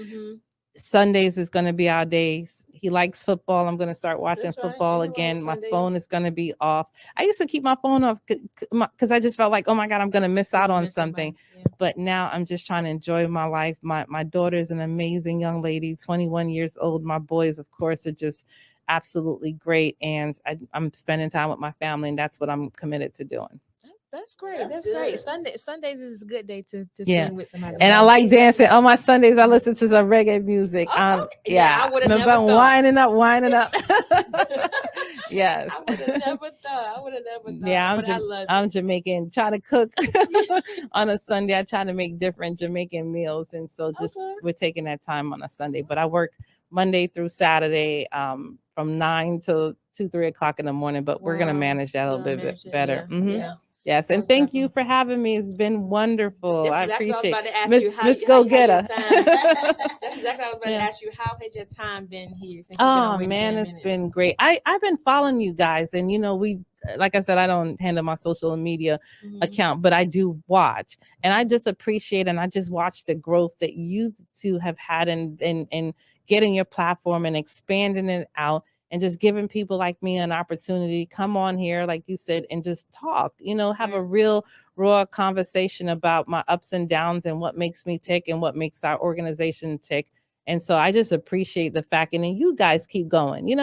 [SPEAKER 1] Sundays is going to be our days. He likes football. I'm going to start watching football again. My phone is going to be off. I used to keep my phone off because I just felt like, oh my God, I'm going to miss out on something. Yeah. But now I'm just trying to enjoy my life. My daughter is an amazing young lady, 21 years old. My boys, of course, are just absolutely great. And I'm spending time with my family, and that's what I'm committed to doing.
[SPEAKER 4] That's great. That's great. Sundays is a good day to spend with somebody.
[SPEAKER 1] And I like dancing. On my Sundays, I listen to some reggae music.
[SPEAKER 4] Okay. Yeah, I would have never thought.
[SPEAKER 1] winding up. Yes.
[SPEAKER 4] I would have never thought.
[SPEAKER 1] Yeah, I'm Jamaican. Try to cook on a Sunday. I try to make different Jamaican meals, and so we're taking that time on a Sunday. But I work Monday through Saturday, from 9 to 2, 3 o'clock in the morning. But we're gonna manage that a little bit better.
[SPEAKER 4] Yeah. Yeah.
[SPEAKER 1] Yes, and thank you for having me. It's been wonderful. I appreciate
[SPEAKER 4] it.
[SPEAKER 1] Miss Gogetta.
[SPEAKER 4] That's exactly what I was about to ask you. How has your time been here? Since
[SPEAKER 1] it's been great. I've been following you guys, and we, like I said, I don't handle my social media account, but I do watch, and I just appreciate, and I just watch the growth that you two have had in getting your platform and expanding it out. And just giving people like me an opportunity, come on here, like you said, and just talk, have a real raw conversation about my ups and downs and what makes me tick and what makes our organization tick. And so I just appreciate the fact, and then you guys keep going, you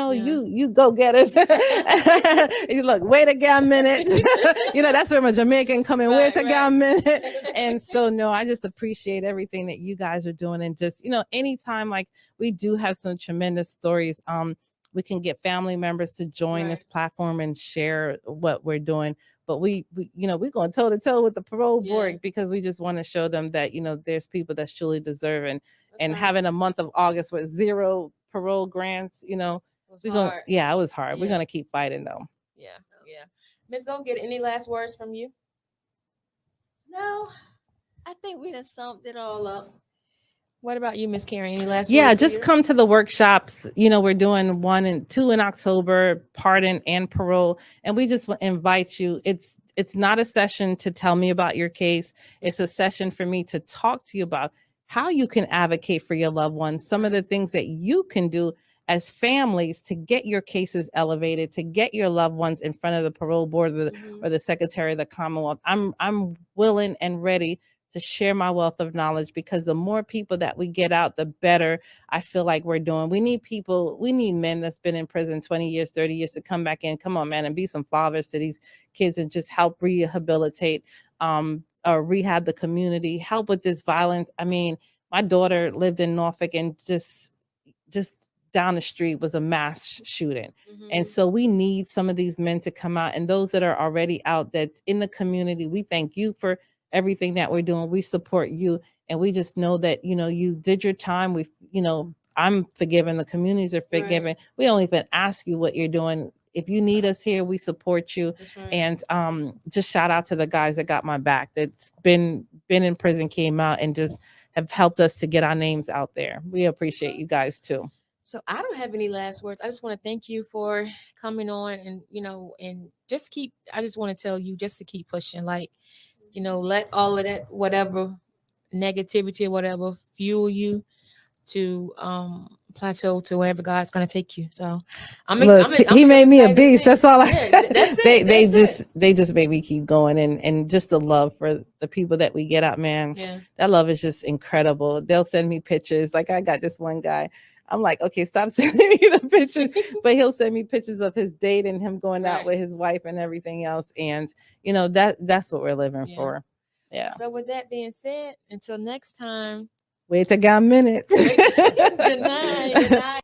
[SPEAKER 1] go getters. You look, wait a Gam minute. That's where my Jamaican come in, wait a Gam minute. And so, no, I just appreciate everything that you guys are doing. And just, anytime, like, we do have some tremendous stories, we can get family members to join this platform and share what we're doing. But we're going toe to toe with the parole board, because we just want to show them that, there's people that's truly deserving. And having a month of August with 0 parole grants, it was hard.
[SPEAKER 4] Yeah.
[SPEAKER 1] We're going to keep fighting though.
[SPEAKER 4] Yeah. Ms. Gogetta, any last words from you?
[SPEAKER 5] No, I think we done summed it all up.
[SPEAKER 4] What about you, Miss Karen? Any last words?
[SPEAKER 1] Yeah, just come to the workshops. We're doing 1 and 2 in October, pardon and parole. And we just invite you. It's not a session to tell me about your case. It's a session for me to talk to you about how you can advocate for your loved ones, some of the things that you can do as families to get your cases elevated, to get your loved ones in front of the parole board or the Secretary of the Commonwealth. I'm willing and ready to share my wealth of knowledge, because the more people that we get out, the better I feel like we're doing. We need men that's been in prison 20 years, 30 years to come back in. Come on, man, and be some fathers to these kids and just help rehabilitate, or rehab the community, help with this violence. I mean, my daughter lived in Norfolk, and just down the street was a mass shooting. And so we need some of these men to come out, and those that are already out that's in the community, we thank you for everything that we're doing. We support you, and we just know that you did your time. I'm forgiven, the communities are forgiven. We don't even ask you what you're doing. If you need us here, we support you. And just shout out to the guys that got my back, that's been in prison, came out, and just have helped us to get our names out there. We appreciate you guys too.
[SPEAKER 4] So I don't have any last words. I just want to thank you for coming on, and and I just want to tell you just to keep pushing. Like, let all of that, whatever negativity or whatever, fuel you to plateau to wherever God's gonna take you. So
[SPEAKER 1] He made me a beast. That's all I said.
[SPEAKER 4] That's it.
[SPEAKER 1] They just made me keep going, and just the love for the people that we get out, man.
[SPEAKER 4] Yeah.
[SPEAKER 1] That love is just incredible. They'll send me pictures. Like I got this one guy. I'm like, okay, stop sending me the pictures, but he'll send me pictures of his date and him going out with his wife and everything else. And you know, that's what we're living for. Yeah.
[SPEAKER 4] So with that being said, until next time.
[SPEAKER 1] Wait to Gam Minutes.
[SPEAKER 4] Good night. Good night.